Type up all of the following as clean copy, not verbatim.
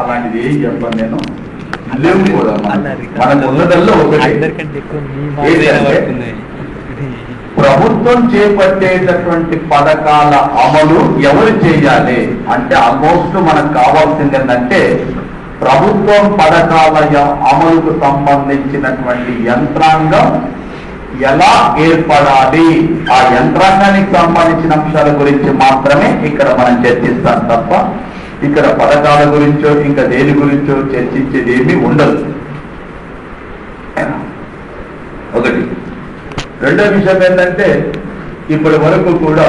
అలాంటిది ఏం చెప్పాను నేను, లేవు కూడా. మన ఉన్నదల్లో ఒకటి ప్రభుత్వం చేపట్టేటటువంటి పథకాల అమలు ఎవరు చేయాలి అంటే, ఆల్మోస్ట్ మనకు కావాల్సింది ఏంటంటే, ప్రభుత్వం పథకాల అమలుకు సంబంధించినటువంటి యంత్రాంగం ఎలా ఏర్పడాలి, ఆ యంత్రాంగానికి సంబంధించిన అంశాల గురించి మాత్రమే ఇక్కడ మనం చర్చిస్తాం తప్ప ఇక్కడ పథకాల గురించో ఇంకా దేని గురించో చర్చించేది ఏమీ ఉండదు. ఒకటి. రెండో విషయం ఏంటంటే, ఇప్పటి వరకు కూడా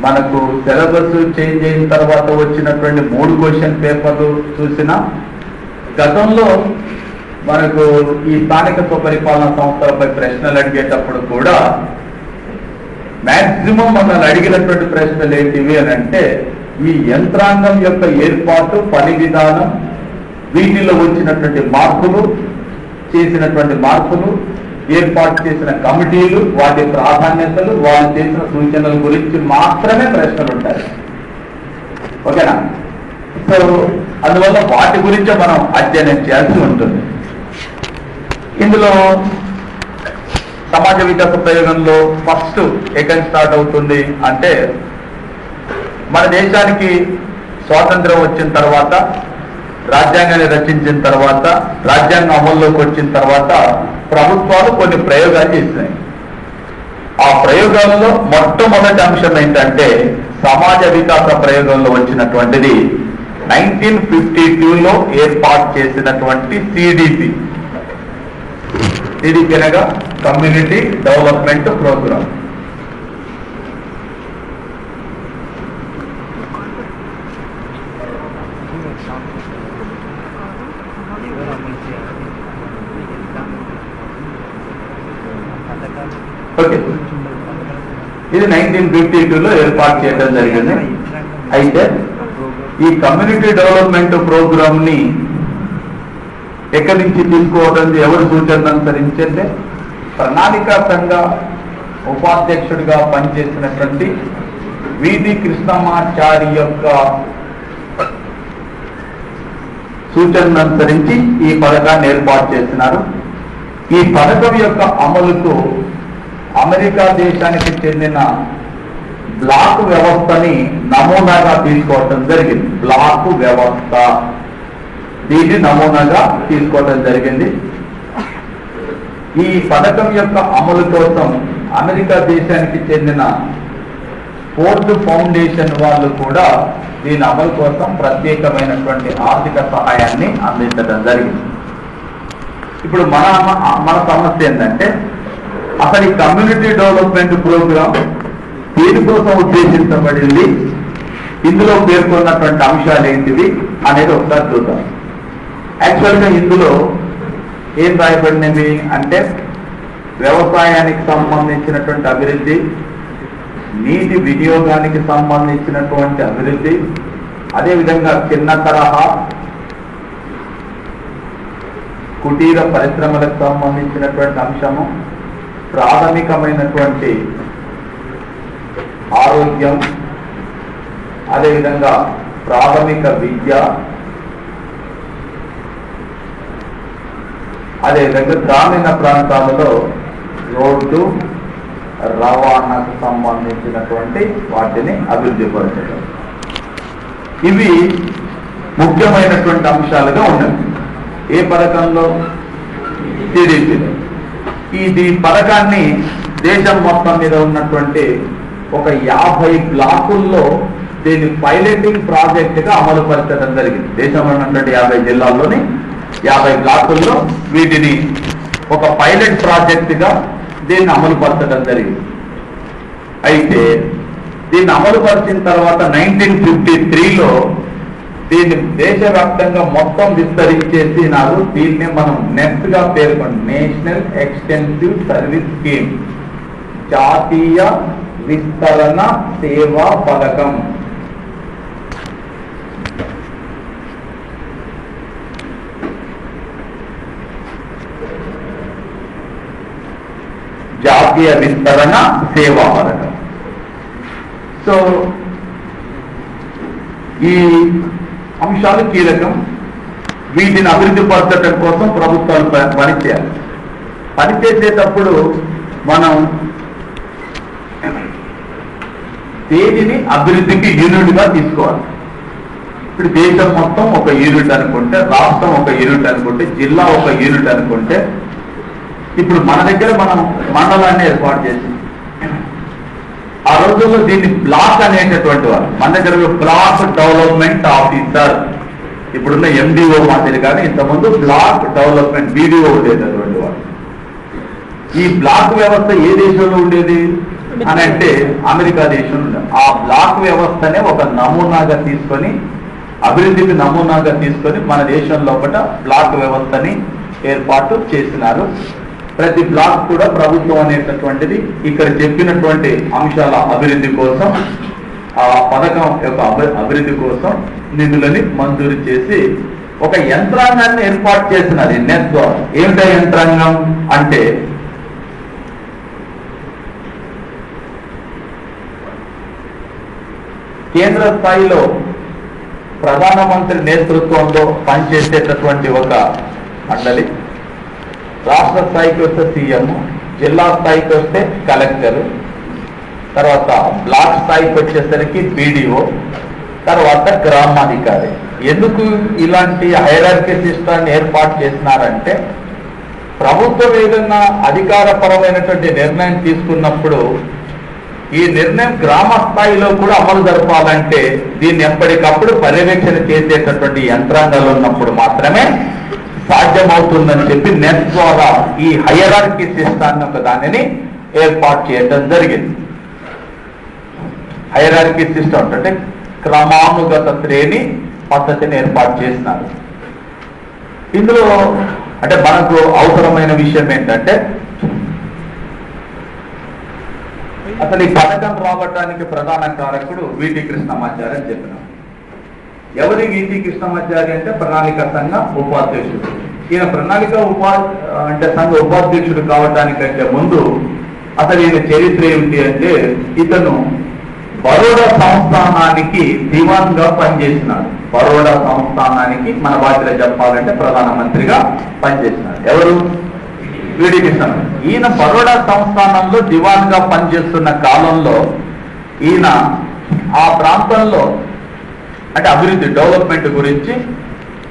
మనకు సిలబస్ చేంజ్ అయిన తర్వాత వచ్చినటువంటి 3 క్వశ్చన్ పేపర్లు చూసినా, గతంలో మనకు ఈ స్థానిక స్వపరిపాలన సంస్థలపై ప్రశ్నలు అడిగేటప్పుడు కూడా మ్యాక్సిమం మనల్ని అడిగినటువంటి ప్రశ్నలు ఏంటివి అని అంటే, ఈ యంత్రాంగం యొక్క ఏర్పాటు, పని విధానం, వీటిలో వచ్చినటువంటి మార్పులు, చేసినటువంటి మార్పులు, ఏర్పాటు చేసిన కమిటీలు, వాటి ప్రాధాన్యతలు, వాళ్ళు చేసిన సూచనల గురించి మాత్రమే ప్రశ్నలు ఉంటాయి. ఓకేనా? సో అందువల్ల వాటి గురించే మనం అధ్యయనం చేయాల్సి ఉంటుంది. ఇందులో సమాజ వికాస ప్రయోగంలో ఫస్ట్ ఎక్కడ స్టార్ట్ అవుతుంది అంటే, మన దేశానికి స్వాతంత్రం వచ్చిన తర్వాత, రాజ్యాంగాన్ని రచించిన తర్వాత, రాజ్యాంగం అమల్లోకి వచ్చిన తర్వాత ప్రభుత్వాలు కొన్ని ప్రయోగాలు చేసినాయి. ఆ ప్రయోగాలలో మొట్టమొదటి అంశం ఏంటంటే, సమాజ వికాస ప్రయోగంలో వచ్చినటువంటిది 1952లో ఏర్పాటు చేసినటువంటి సిడిపి. సిడిపి అనగా కమ్యూనిటీ డెవలప్మెంట్ ప్రోగ్రామ్. ఓకే, ఇది 1952లో ఏర్పాటు చేయడం జరిగింది. అయితే ఈ కమ్యూనిటీ డెవలప్మెంట్ ప్రోగ్రామ్ ని ఎక్కడి నుంచి తీసుకోవడం, ఎవరు సూచనలు అనుసరించంటే, ప్రణాళికా సంఘ ఉపాధ్యక్షుడిగా పనిచేసినటువంటి వీధి కృష్ణమాచారి యొక్క సూచనలు అనుసరించి ఈ పథకాన్ని ఏర్పాటు చేస్తున్నారు. ఈ పథకం యొక్క అమలుకు అమెరికా దేశానికి చెందిన బ్లాక్ వ్యవస్థని నమూనాగా తీసుకోవటం జరిగింది. బ్లాక్ వ్యవస్థ, దీన్ని నమూనాగా తీసుకోవటం జరిగింది. ఈ పథకం యొక్క అమలు కోసం అమెరికా దేశానికి చెందిన ఫోర్డ్ ఫౌండేషన్ వాళ్ళు కూడా దీని అమలు కోసం ప్రత్యేకమైనటువంటి ఆర్థిక సహాయాన్ని అందించడం జరిగింది. ఇప్పుడు మన సమస్య ఏంటంటే, అసలు ఈ కమ్యూనిటీ డెవలప్మెంట్ ప్రోగ్రామ్ దేనికోసం ఉద్దేశించబడింది, ఇందులో పేర్కొన్నటువంటి అంశాలు ఏంటివి అనేది ఒకసారి చూద్దాం. యాక్చువల్గా ఇందులో ఏం రాయబడినవి అంటే, వ్యవసాయానికి సంబంధించినటువంటి అభివృద్ధి, నీటి వినియోగానికి సంబంధించినటువంటి అభివృద్ధి, అదేవిధంగా చిన్న తరహా కుటీర పరిశ్రమలకు సంబంధించినటువంటి అంశము, ప్రాథమికమైనటువంటి ఆరోగ్యం, అదేవిధంగా ప్రాథమిక విద్య, అదేవిధంగా గ్రామీణ ప్రాంతాలలో రోడ్డు రవాణాకు సంబంధించినటువంటి వాటిని అభివృద్ధి పరచడం, ఇవి ముఖ్యమైనటువంటి అంశాలుగా ఉన్నాయి. ఏ పథకంలో? సిడిపిలో. ఈ పథకాన్ని దేశం మొత్తం మీద ఉన్నటువంటి ఒక 50 బ్లాకుల్లో దీన్ని పైలటింగ్ ప్రాజెక్టుగా అమలు పరచడం జరిగింది. దేశంలో ఉన్నటువంటి 50 జిల్లాల్లోని 50 బ్లాకుల్లో వీటిని ఒక పైలట్ ప్రాజెక్టుగా దీన్ని అమలు పరచడం జరిగింది. అయితే దీన్ని అమలు పరిచిన తర్వాత 1953లో దీన్ని దేశవ్యాప్తంగా మొత్తం విస్తరించేసినారు. దీన్ని మనం నెక్స్ట్ గా పేర్కొంటాం, నేషనల్ ఎక్స్టెన్సివ్ సర్వీస్ స్కీమ్, జాతీయ విస్తరణ సేవా పథకం. జాతీయ విస్తరణ సేవా పథకం. సో ఈ అంశాలు కీలకం. వీటిని అభివృద్ధి పరచడం కోసం ప్రభుత్వాలు పనిచేయాలి. పనిచేసేటప్పుడు మనం దేనిని అభివృద్ధికి యూనిట్గా తీసుకోవాలి. ఇప్పుడు దేశం మొత్తం ఒక యూనిట్ అనుకుంటే, రాష్ట్రం ఒక యూనిట్ అనుకుంటే, జిల్లా ఒక యూనిట్ అనుకుంటే, ఇప్పుడు మన దగ్గర మనం మండలాన్ని ఏర్పాటు చేసాం. ఆ రోజుల్లో దీన్ని బ్లాక్ అనేటటువంటి వారు, మన దగ్గర బ్లాక్ డెవలప్మెంట్ ఆఫీసర్, ఇప్పుడున్న ఎండిఓ మాదిరి కానీ ఇంతకుముందు బ్లాక్ డెవలప్మెంట్ BDO ఉండేటటువంటి వారు. ఈ బ్లాక్ వ్యవస్థ ఏ దేశంలో ఉండేది అని అంటే అమెరికా దేశంలో ఉండేది. ఆ బ్లాక్ వ్యవస్థనే ఒక నమూనాగా తీసుకొని, అభివృద్ధికి నమూనాగా తీసుకొని మన దేశం లోపల బ్లాక్ వ్యవస్థని ఏర్పాటు చేసినారు. ప్రతి బ్లాక్ కూడా ప్రభుత్వం అనేటటువంటిది ఇక్కడ చెప్పినటువంటి అంశాల అభివృద్ధి కోసం, ఆ పథకం యొక్క అభివృద్ధి కోసం నిధులని మంజూరు చేసి ఒక యంత్రాంగాన్ని ఏర్పాటు చేసినారు. నెట్ ద్వారా ఏమిటా యంత్రాంగం అంటే, కేంద్ర స్థాయిలో ప్రధానమంత్రి నేతృత్వంలో పనిచేసేటటువంటి ఒక మండలి, రాష్ట్ర స్థాయికి వస్తే సీఎం, జిల్లా స్థాయికి వస్తే కలెక్టర్, తర్వాత బ్లాక్ స్థాయికి వచ్చేసరికి BDO, తర్వాత గ్రామాధికారి. ఎందుకు ఇలాంటి హైరార్కీ సిస్టాన్ని ఏర్పాటు చేసినారంటే, ప్రభుత్వం ఏదైనా అధికారపరమైనటువంటి నిర్ణయం తీసుకున్నప్పుడు ఈ నిర్ణయం గ్రామ స్థాయిలో కూడా అమలు జరపాలంటే దీన్ని ఎప్పటికప్పుడు పర్యవేక్షణ చేసేటటువంటి యంత్రాంగాలు ఉన్నప్పుడు మాత్రమే సాధ్యమవుతుందని చెప్పి నెట్ ద్వారా ఈ హైరార్కీ సిస్టాన్ని ఒక దానిని ఏర్పాటు చేయడం జరిగింది. హైరార్కీ సిస్టమ్ అంటే క్రమానుగత శ్రేణి పద్ధతిని ఏర్పాటు చేసినారు. ఇందులో అంటే మనకు అవసరమైన విషయం ఏంటంటే, అసలు ఈ పథకం రావడానికి ప్రధాన కారకుడు VT కృష్ణమాచారి అని చెప్పినాం. ఎవరి VT కృష్ణమాచారి అంటే ప్రణాళిక సంఘ ఉపాధ్యక్షుడు. ఈయన ప్రణాళిక సంఘ ఉపాధ్యక్షుడు కావడానికంటే ముందు అసలు ఈయన చరిత్ర ఏమిటి అంటే, ఇతను బరోడా సంస్థానానికి దివాన్గా పనిచేసినాడు. బరోడా సంస్థానానికి మన భాషలో చెప్పాలంటే ప్రధానమంత్రిగా పనిచేసినాడు. ఎవరు? VT కృష్ణమాచారి. ఈయన బరోడా సంస్థానంలో దివాన్గా పనిచేస్తున్న కాలంలో ఈయన ఆ ప్రాంతంలో అంటే అభివృద్ధి డెవలప్మెంట్ గురించి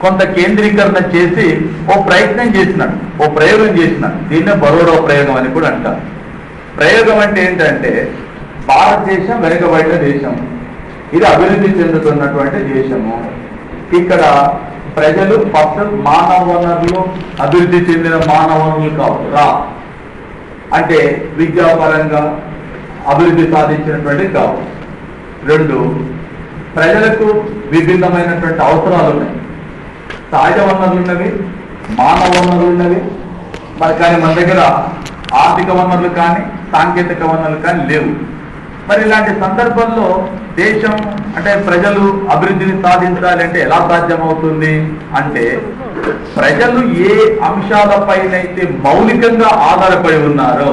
కొంత కేంద్రీకరణ చేసి ఓ ప్రయత్నం చేసినాడు, ఓ ప్రయోగం చేసినాడు. దీన్నే బరోడా ప్రయోగం అని కూడా అంటారు. ప్రయోగం అంటే ఏంటంటే, భారతదేశం వెనుకబడిన దేశం, ఇది అభివృద్ధి చెందుతున్నటువంటి దేశము. ఇక్కడ ప్రజలు ఫస్ట్ మానవ వనరులు, అభివృద్ధి చెందిన మానవ వనరులు కావు అంటే విద్యాపరంగా అభివృద్ధి సాధించినటువంటి కావు. రెండు, ప్రజలకు విభిన్నమైనటువంటి అవసరాలు ఉన్నాయి. సహజ వనరులు ఉన్నవి, మానవ వనరులు ఉన్నవి, మరి కానీ మన దగ్గర ఆర్థిక వనరులు కానీ సాంకేతిక వనరులు కానీ లేవు. మరి ఇలాంటి సందర్భంలో దేశం అంటే ప్రజలు అభివృద్ధిని సాధించాలంటే ఎలా సాధ్యమవుతుంది అంటే, ప్రజలు ఏ అంశాలపైనైతే మౌలికంగా ఆధారపడి ఉన్నారో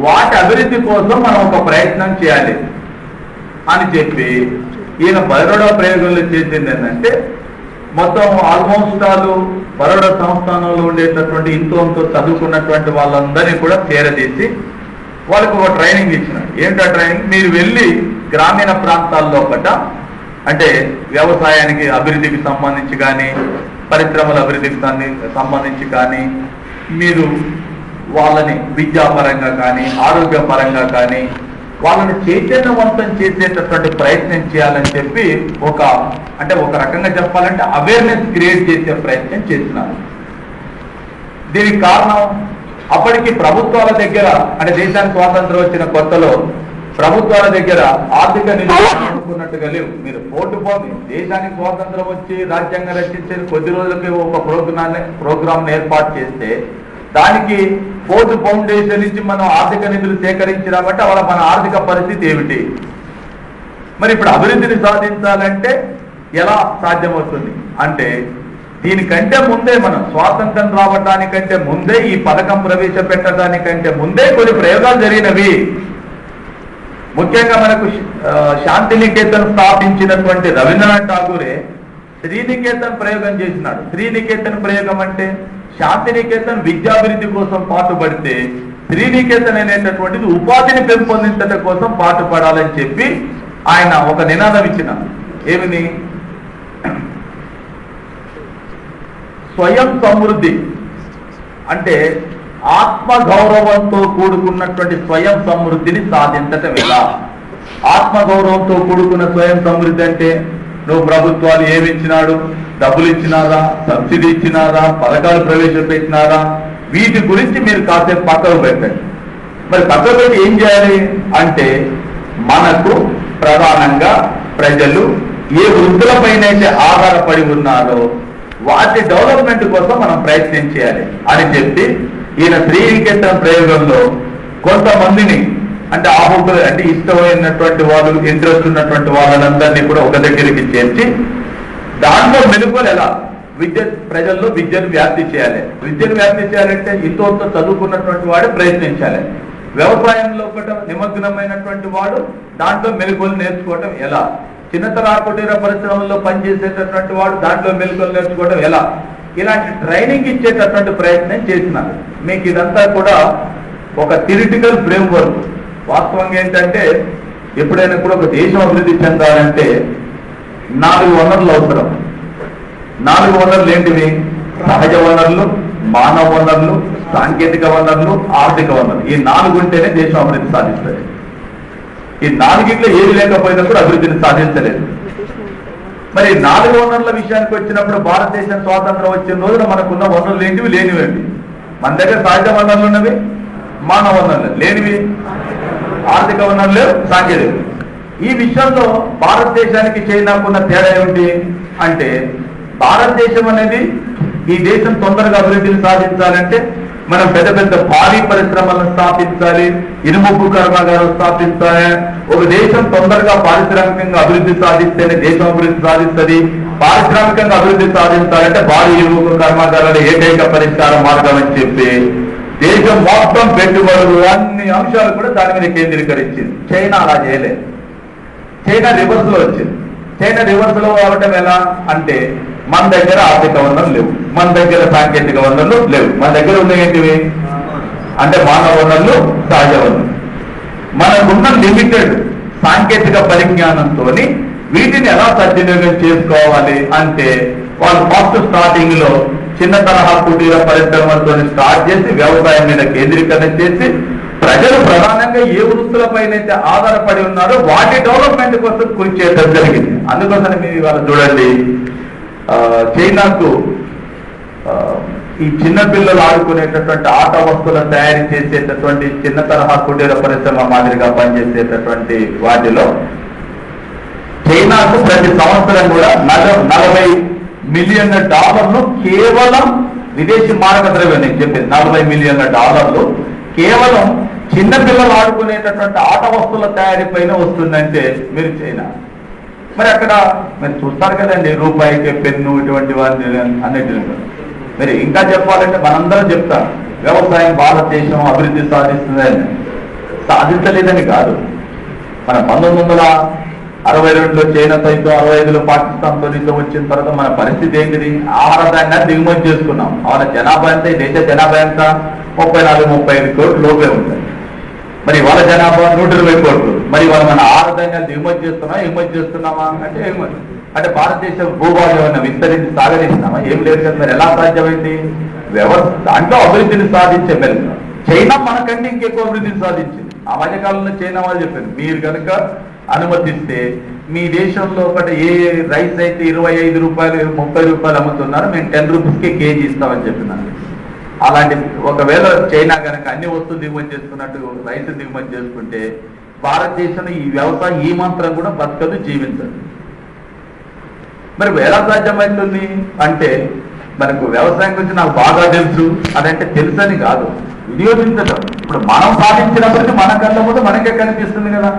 వాటి అభివృద్ధి కోసం మనం ఒక ప్రయత్నం చేయాలి అని చెప్పి ఈయన బరోడా ప్రయోగంలో చేసింది ఏంటంటే, మొత్తం ఆల్మోస్ట్ వాళ్ళు బరోడా సంస్థానంలో ఉండేటటువంటి ఇంతో చదువుకున్నటువంటి వాళ్ళందరినీ కూడా చేరదీసి వాళ్ళకు ఒక ట్రైనింగ్ ఇచ్చినాడు. ఏంటా ట్రైనింగ్? మీరు వెళ్ళి గ్రామీణ ప్రాంతాల్లో అంటే వ్యవసాయానికి అభివృద్ధికి సంబంధించి కానీ, పరిశ్రమల అభివృద్ధికి సంబంధించి కానీ, మీరు వాళ్ళని విద్యాపరంగా కానీ ఆరోగ్యపరంగా కానీ వాళ్ళని చైతన్యవంతం చేసేటటువంటి ప్రయత్నం చేయాలని చెప్పి ఒక రకంగా చెప్పాలంటే అవేర్నెస్ క్రియేట్ చేసే ప్రయత్నం చేస్తున్నారు. దీనికి కారణం, అప్పటికి ప్రభుత్వాల దగ్గర అంటే దేశానికి స్వాతంత్రం వచ్చిన కొత్తలో ప్రభుత్వాల దగ్గర ఆర్థిక నిధులు అనుకున్నట్టుగా లేవు. మీరు పోటీ దేశానికి స్వాతంత్రం వచ్చి రాజ్యాంగం రచించేది కొద్ది రోజులకి ఒక ప్రోగ్రామ్ ఏర్పాటు చేస్తే దానికి ఫోర్త్ ఫౌండేషన్ నుంచి మనం ఆర్థిక నిధులు సేకరించినామంటే వాళ్ళ మన ఆర్థిక పరిస్థితి ఏమిటి? మరి ఇప్పుడు అభివృద్ధిని సాధించాలంటే ఎలా సాధ్యమవుతుంది అంటే, దీనికంటే ముందే మనం స్వాతంత్రం రావడానికంటే ముందే, ఈ పథకం ప్రవేశపెట్టడానికంటే ముందే కొన్ని ప్రయోగాలు జరిగినవి. ముఖ్యంగా మనకు శాంతినికేతన్ స్థాపించినటువంటి రవీంద్రనాథ్ ఠాగూరే శ్రీనికేతన్ ప్రయోగం చేసినాడు. శ్రీనికేతన్ ప్రయోగం అంటే శాంతినికేతన్ విద్యాభివృద్ధి కోసం పాటుపడితే శ్రీనికేతన్ అనేటటువంటిది ఉపాధిని పెంపొందించడం కోసం పాటుపడాలని చెప్పి ఆయన ఒక నినాదం ఇచ్చినారు. ఏమిని? స్వయం సమృద్ధి అంటే ఆత్మగౌరవంతో కూడుకున్నటువంటి స్వయం సమృద్ధిని సాధించటం ఎలా? ఆత్మగౌరవంతో కూడుకున్న స్వయం సమృద్ధి అంటే నువ్వు ప్రభుత్వాలు ఏమి ఇచ్చినాడు, డబ్బులు ఇచ్చినారా, సబ్సిడీ ఇచ్చినారా, పథకాలు ప్రవేశపెట్టినారా, వీటి గురించి మీరు కాసేపు పక్కకు పెట్టండి. మరి పక్కకు పెట్టి ఏం చేయాలి అంటే మనకు ప్రధానంగా ప్రజలు ఏ వృద్ధులపైనైతే ఆధారపడి ఉన్నారో వాటి డెవలప్మెంట్ కోసం మనం ప్రయత్నం చేయాలి అని చెప్పి ఈయన శ్రీనికేతన్ ప్రయోగంలో కొంతమందిని అంటే ఆహుతులు అంటే ఇష్టమైనటువంటి వాళ్ళు, ఇంట్రెస్ట్ ఉన్నటువంటి వాళ్ళందరినీ కూడా ఒక దగ్గరికి చేర్చి దాంట్లో మెలుగులు ఎలా ప్రజల్లో విద్యను వ్యాప్తి చేయాలి. విద్యను వ్యాప్తి చేయాలంటే ఇంతో చదువుకున్నటువంటి వాడు ప్రయత్నించాలి. వ్యవసాయంలో ఒకటి నిమగ్నమైనటువంటి వాడు దాంట్లో మెలుగులు నేర్చుకోవటం ఎలా? చిన్నతర కుటీర పరిశ్రమల్లో పనిచేసేటటువంటి వాడు దాంట్లో మెలుగులు నేర్చుకోవడం ఎలా? ఇలాంటి ట్రైనింగ్ ఇచ్చేటటువంటి ప్రయత్నం చేసినారు. మీకు ఇదంతా కూడా ఒక థియరిటికల్ ఫ్రేమ్వర్క్. వాస్తవంగా ఏంటంటే ఎప్పుడైనా కూడా ఒక దేశం అభివృద్ధి చెందాలంటే 4 వనరులు అవసరం. 4 వనరులు ఏంటివి? సహజ వనరులు, మానవ వనరులు, సాంకేతిక వనరులు, ఆర్థిక వనరులు. ఈ 4 ఉంటేనే దేశం అభివృద్ధి సాధిస్తుంది. ఈ 4 ఏది లేకపోయినా కూడా అభివృద్ధిని సాధించలేదు. మరి 4 వనరుల విషయానికి వచ్చినప్పుడు భారతదేశం స్వాతంత్రం వచ్చిన రోజున మనకున్న వనరులు ఏంటివి? లేనివండి. మన దగ్గర సహజ వనరులు ఉన్నవి, మానవ వనరులు లేనివి, ఆర్థిక వనరులు, సాంకేతిక. ఈ విషయంలో భారతదేశానికి చైనాకున్న తేడా ఏమిటి అంటే భారతదేశం అనేది ఈ దేశం తొందరగా అభివృద్ధిని సాధించాలంటే మనం పెద్ద పెద్ద భారీ పరిశ్రమలను స్థాపించాలి, ఇనుముప్పు కర్మాగారం స్థాపించాలి. ఒక దేశం తొందరగా పారిశ్రామికంగా అభివృద్ధి సాధిస్తేనే దేశం అభివృద్ధి సాధిస్తుంది. పారిశ్రామికంగా అభివృద్ధి సాధించాలంటే భారీ ఇనుముప్పు కర్మాగారాల ఏకైక పరిష్కార మార్గం అని చెప్పి దేశం మొత్తం పెట్టుబడులు అన్ని అంశాలు కూడా దాని మీద కేంద్రీకరించింది. చైనా అలా చేయలేదు. చైనా రివర్స్ లో వచ్చింది. చైనా రివర్స్ లో అవటం ఎలా అంటే మన దగ్గర ఆర్థిక వనరులు లేవు, మన దగ్గర సాంకేతిక వనరులు లేవు. మన దగ్గర ఉన్న ఏంటివి అంటే మానవ వనరులు, సహజ వనరులు. మనకున్న లిమిటెడ్ సాంకేతిక పరిజ్ఞానంతో వీటిని ఎలా సద్వినియోగం చేసుకోవాలి అంటే వాళ్ళు ఫస్ట్ స్టార్టింగ్ లో చిన్న తరహా కుటీర పరిశ్రమలతో స్టార్ట్ చేసి వ్యవసాయం మీద కేంద్రీకరణ చేసి ప్రజలు ప్రధానంగా ఏ వృత్తులపైనైతే ఆధారపడి ఉన్నారో వాటి డెవలప్మెంట్ కోసం కృషి చేయడం జరిగింది. అందుకోసం మీరు ఇవాళ చూడండి చైనాకు ఈ చిన్నపిల్లలు ఆడుకునేటటువంటి ఆట వస్తువులను తయారు చేసేటటువంటి చిన్న తరహా కుటీర పరిశ్రమ మాదిరిగా పనిచేసేటటువంటి వాటిలో చైనాకు ప్రతి సంవత్సరం కూడా $40 మిలియన్ల కేవలం విదేశీ మారక ద్రవ్యం, నేను చెప్పేది $40 మిలియన్ల కేవలం చిన్నపిల్లలు ఆడుకునేటటువంటి ఆట వస్తువుల తయారీ పైన వస్తుందంటే మీరు చైనా. మరి అక్కడ మీరు చూస్తారు కదండి రూపాయికి పెన్ను ఇటువంటి వాటి అన్నిటి. మరి ఇంకా చెప్పాలంటే మనందరం చెప్తాం వ్యవసాయం భారతదేశం అభివృద్ధి సాధిస్తుందని. సాధించలేదని కాదు. మన 1962లో చైనాతో యుద్ధం, 65లో పాకిస్తాన్తో యుద్ధం వచ్చిన తర్వాత మన పరిస్థితి ఏంటిది? ఆహార ధాన్యాన్ని దిగుమతి చేసుకున్నాం. వాళ్ళ జనాభా ఎంత? ఈ దేశ జనాభా ఎంత? 34-35 కోట్లు లోపే ఉంటుంది. మరి వాళ్ళ జనాభా 120 కోట్లు. మరి వాళ్ళు మన ఆహార ధాన్యాలు దిగుమతి చేస్తున్నామా, ఎగుమతి చేస్తున్నామా అంటే ఎగుమతి. అంటే భారతదేశం భూభాగం ఏమైనా విస్తరించి సాగరిస్తున్నామా? ఏం లేదు కదా. మరి ఎలా సాధ్యమైంది? వ్యవస్థ దాంట్లో అభివృద్ధిని సాధించే మెలుగు. చైనా మనకంటే ఇంకెక్కువ అభివృద్ధిని సాధించింది. ఆ మధ్యకాలంలో చైనా వాళ్ళు చెప్పారు మీరు కనుక అనుమతిస్తే మీ దేశంలో ఒకటి ఏ రైస్ అయితే 25 రూపాయలు 30 రూపాయలు అమ్ముతున్నారు, మేము 10 రూపీస్కే కేజీ ఇస్తామని చెప్పినారు. అలాంటి ఒకవేళ చైనా కనుక అన్ని వస్తువులు దిగుమతి చేసుకున్నట్టు రైతు దిగుమతి చేసుకుంటే భారతదేశంలో ఈ వ్యవసాయం ఈ మాత్రం కూడా బతకదు, జీవించదు. మరి ఎలా సాధ్యమవుతుంది అంటే మనకు వ్యవసాయం గురించి నాకు బాగా తెలుసు అదంటే తెలుసని కాదు, వినియోగించడం. ఇప్పుడు మనం సాధించినప్పటికీ మన కళ్ళ ముందు మనకే కనిపిస్తుంది కదా.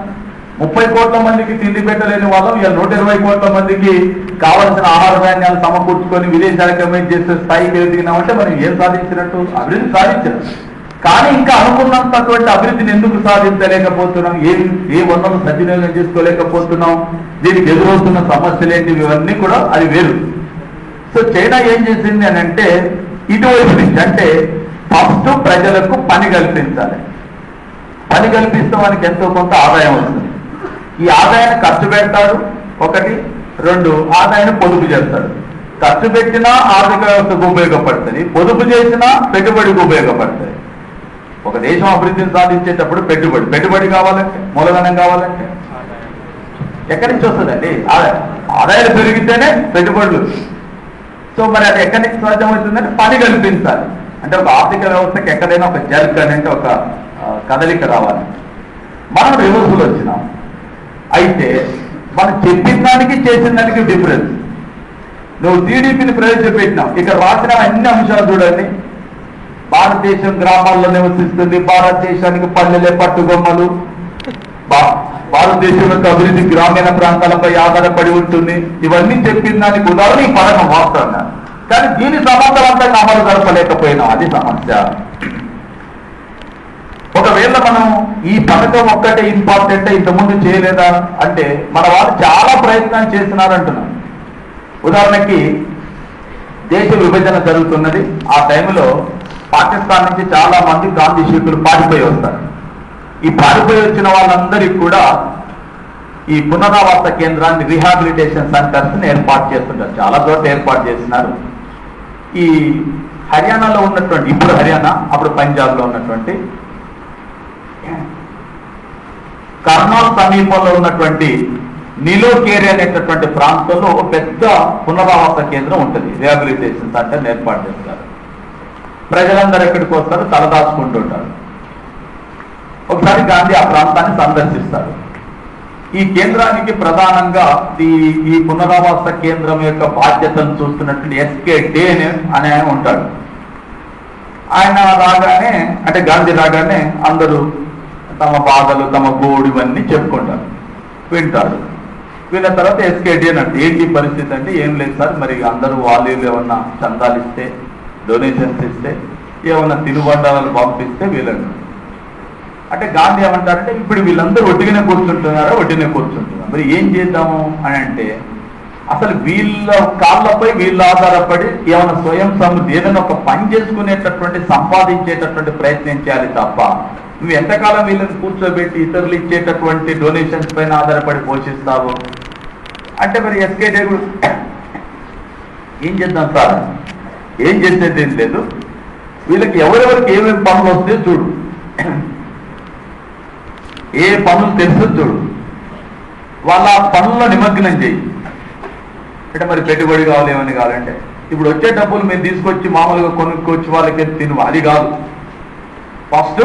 30 కోట్ల మందికి తిండి పెట్టలేని వాళ్ళం ఇలా 120 కోట్ల మందికి కావలసిన ఆహార ధాన్యాలు సమకూర్చుకొని విదేశాలకు ఎగుమతి చేసే స్థాయికి ఎదిగినామంటే మనం ఏం సాధించినట్టు? అభివృద్ధి సాధించినట్టు. కానీ ఇంకా అనుకున్నంతటువంటి అభివృద్ధిని ఎందుకు సాధించలేకపోతున్నాం, ఏ వనరులు సద్వినియోగం చేసుకోలేకపోతున్నాం, దీనికి ఎదురవుతున్న సమస్యలు ఏంటి, ఇవన్నీ కూడా అది వేరు. సో చైనా ఏం చేసింది అని అంటే ఇటువైపు నుంచి అంటే ఫస్ట్ ప్రజలకు పని కల్పించాలి. పని కల్పిస్తే మనకి ఎంతో కొంత ఆదాయం వస్తుంది. ఈ ఆదాయాన్ని ఖర్చు పెడతాడు ఒకటి, రెండు ఆదాయాన్ని పొదుపు చేస్తాడు. ఖర్చు పెట్టినా ఆర్థిక వ్యవస్థకు ఉపయోగపడుతుంది, పొదుపు చేసినా పెట్టుబడికి ఉపయోగపడుతుంది. ఒక దేశం అభివృద్ధిని సాధించేటప్పుడు పెట్టుబడి కావాలంటే, మూలధనం కావాలంటే ఎక్కడి నుంచి వస్తుందండి? ఆదాయాలు పెరిగితేనే పెట్టుబడులు. సో మరి అది ఎక్కడి నుంచి సాధ్యమవుతుందంటే పని కల్పించాలి. అంటే ఒక ఆర్థిక వ్యవస్థకి ఎక్కడైనా ఒక జర్క్ అంటే ఒక కదలిక రావాలి. మనం రివర్సులు వచ్చినాం. అయితే మనం చెప్పిన దానికి చేసిన దానికి డిఫరెన్స్. నువ్వు టీడీపీని ప్రవేశపెట్టినావు, ఇక్కడ రాసిన అన్ని అంశాలు చూడండి. భారతదేశం గ్రామాల్లో నివసిస్తుంది, భారతదేశానికి పల్లెలే పట్టుగొమ్మలు, భారతదేశం యొక్క అభివృద్ధి గ్రామీణ ప్రాంతాలపై ఆధారపడి ఉంటుంది. ఇవన్నీ చెప్పిన దానికి ఉదాహరణ ఈ పథకం వాస్తవంగా. కానీ దీని సమర్థవంతంగా అమలు జరపలేకపోయినాం, అది సమస్య. ఒకవేళ మనం ఈ పథకం ఒక్కటే ఇంపార్టెంట్, ఇంతకుముందు చేయలేదా అంటే మన వాళ్ళు చాలా ప్రయత్నం చేస్తున్నారంటున్నాం. ఉదాహరణకి దేశ విభజన జరుగుతున్నది, ఆ టైంలో పాకిస్తాన్ నుంచి చాలా మంది గాంధీ శిష్యులు పారిపోయి వస్తారు. ఈ పారిపోయి వచ్చిన వాళ్ళందరికీ కూడా ఈ పునరావాస కేంద్రాన్ని, రీహాబిలిటేషన్ సెంటర్స్ ఏర్పాటు చేస్తుంటారు. చాలా చోట్ల ఏర్పాటు చేస్తున్నారు. ఈ హర్యానాలో ఉన్నటువంటి, ఇప్పుడు హర్యానా అప్పుడు పంజాబ్లో ఉన్నటువంటి కర్నూలు సమీపంలో ఉన్నటువంటి నీలోకేరి అనేటటువంటి ప్రాంతంలో ఒక పెద్ద పునరావాస కేంద్రం ఉంటుంది, రీహాబిలిటేషన్ సెంటర్ ఏర్పాటు చేస్తారు. ప్రజలందరూ ఎక్కడికి వస్తారు, తలదాచుకుంటుంటారు. ఒకసారి గాంధీ ఆ ప్రాంతాన్ని సందర్శిస్తారు. ఈ కేంద్రానికి ప్రధానంగా ఈ పునరావాస కేంద్రం యొక్క బాధ్యతను చూస్తున్నటువంటి ఎస్కే డే అనే ఆయన ఉంటాడు. ఆయన రాగానే, అంటే గాంధీ రాగానే అందరూ తమ బాధలు, తమ గోడు ఇవన్నీ చెప్పుకుంటారు, వింటారు. విన్న తర్వాత ఎస్కే డే అంటే ఏంటి పరిస్థితి అంటే, ఏం లేదు సార్, మరి అందరూ వాళ్ళు ఏమన్నా చందాలు ఇస్తే, డొనేషన్స్ ఇస్తే, ఏమన్నా తినుబండాలు పంపిస్తే వీళ్ళని అంటే గాంధీ ఏమంటారంటే ఇప్పుడు వీళ్ళందరూ ఒడ్డుగానే కూర్చుంటున్నారు, మరి ఏం చేద్దాము అని అంటే అసలు వీళ్ళ కాళ్ళపై వీళ్ళు ఆధారపడి ఏమైనా స్వయం సమృద్ధి ఏదైనా ఒక పని చేసుకునేటటువంటి సంపాదించేటటువంటి ప్రయత్నం చేయాలి తప్ప నువ్వు ఎంతకాలం వీళ్ళని కూర్చోబెట్టి ఇతరులు ఇచ్చేటటువంటి డొనేషన్స్ పైన ఆధారపడి పోషిస్తావు అంటే మరి ఎస్కే డే ఏం చేద్దాం సార్, ఏం చేసేది ఏం లేదు, వీళ్ళకి ఎవరెవరికి ఏమేమి పనులు వస్తే చూడు, ఏ పనులు తెలుసు చూడు, వాళ్ళ పనుల్లో నిమగ్నం చేయి. అంటే మరి పెట్టుబడి కావాలి, ఏమని కావాలంటే ఇప్పుడు వచ్చే డబ్బులు మీరు తీసుకొచ్చి మామూలుగా కొనుక్కొచ్చి వాళ్ళకి తిను, అది కాదు. ఫస్ట్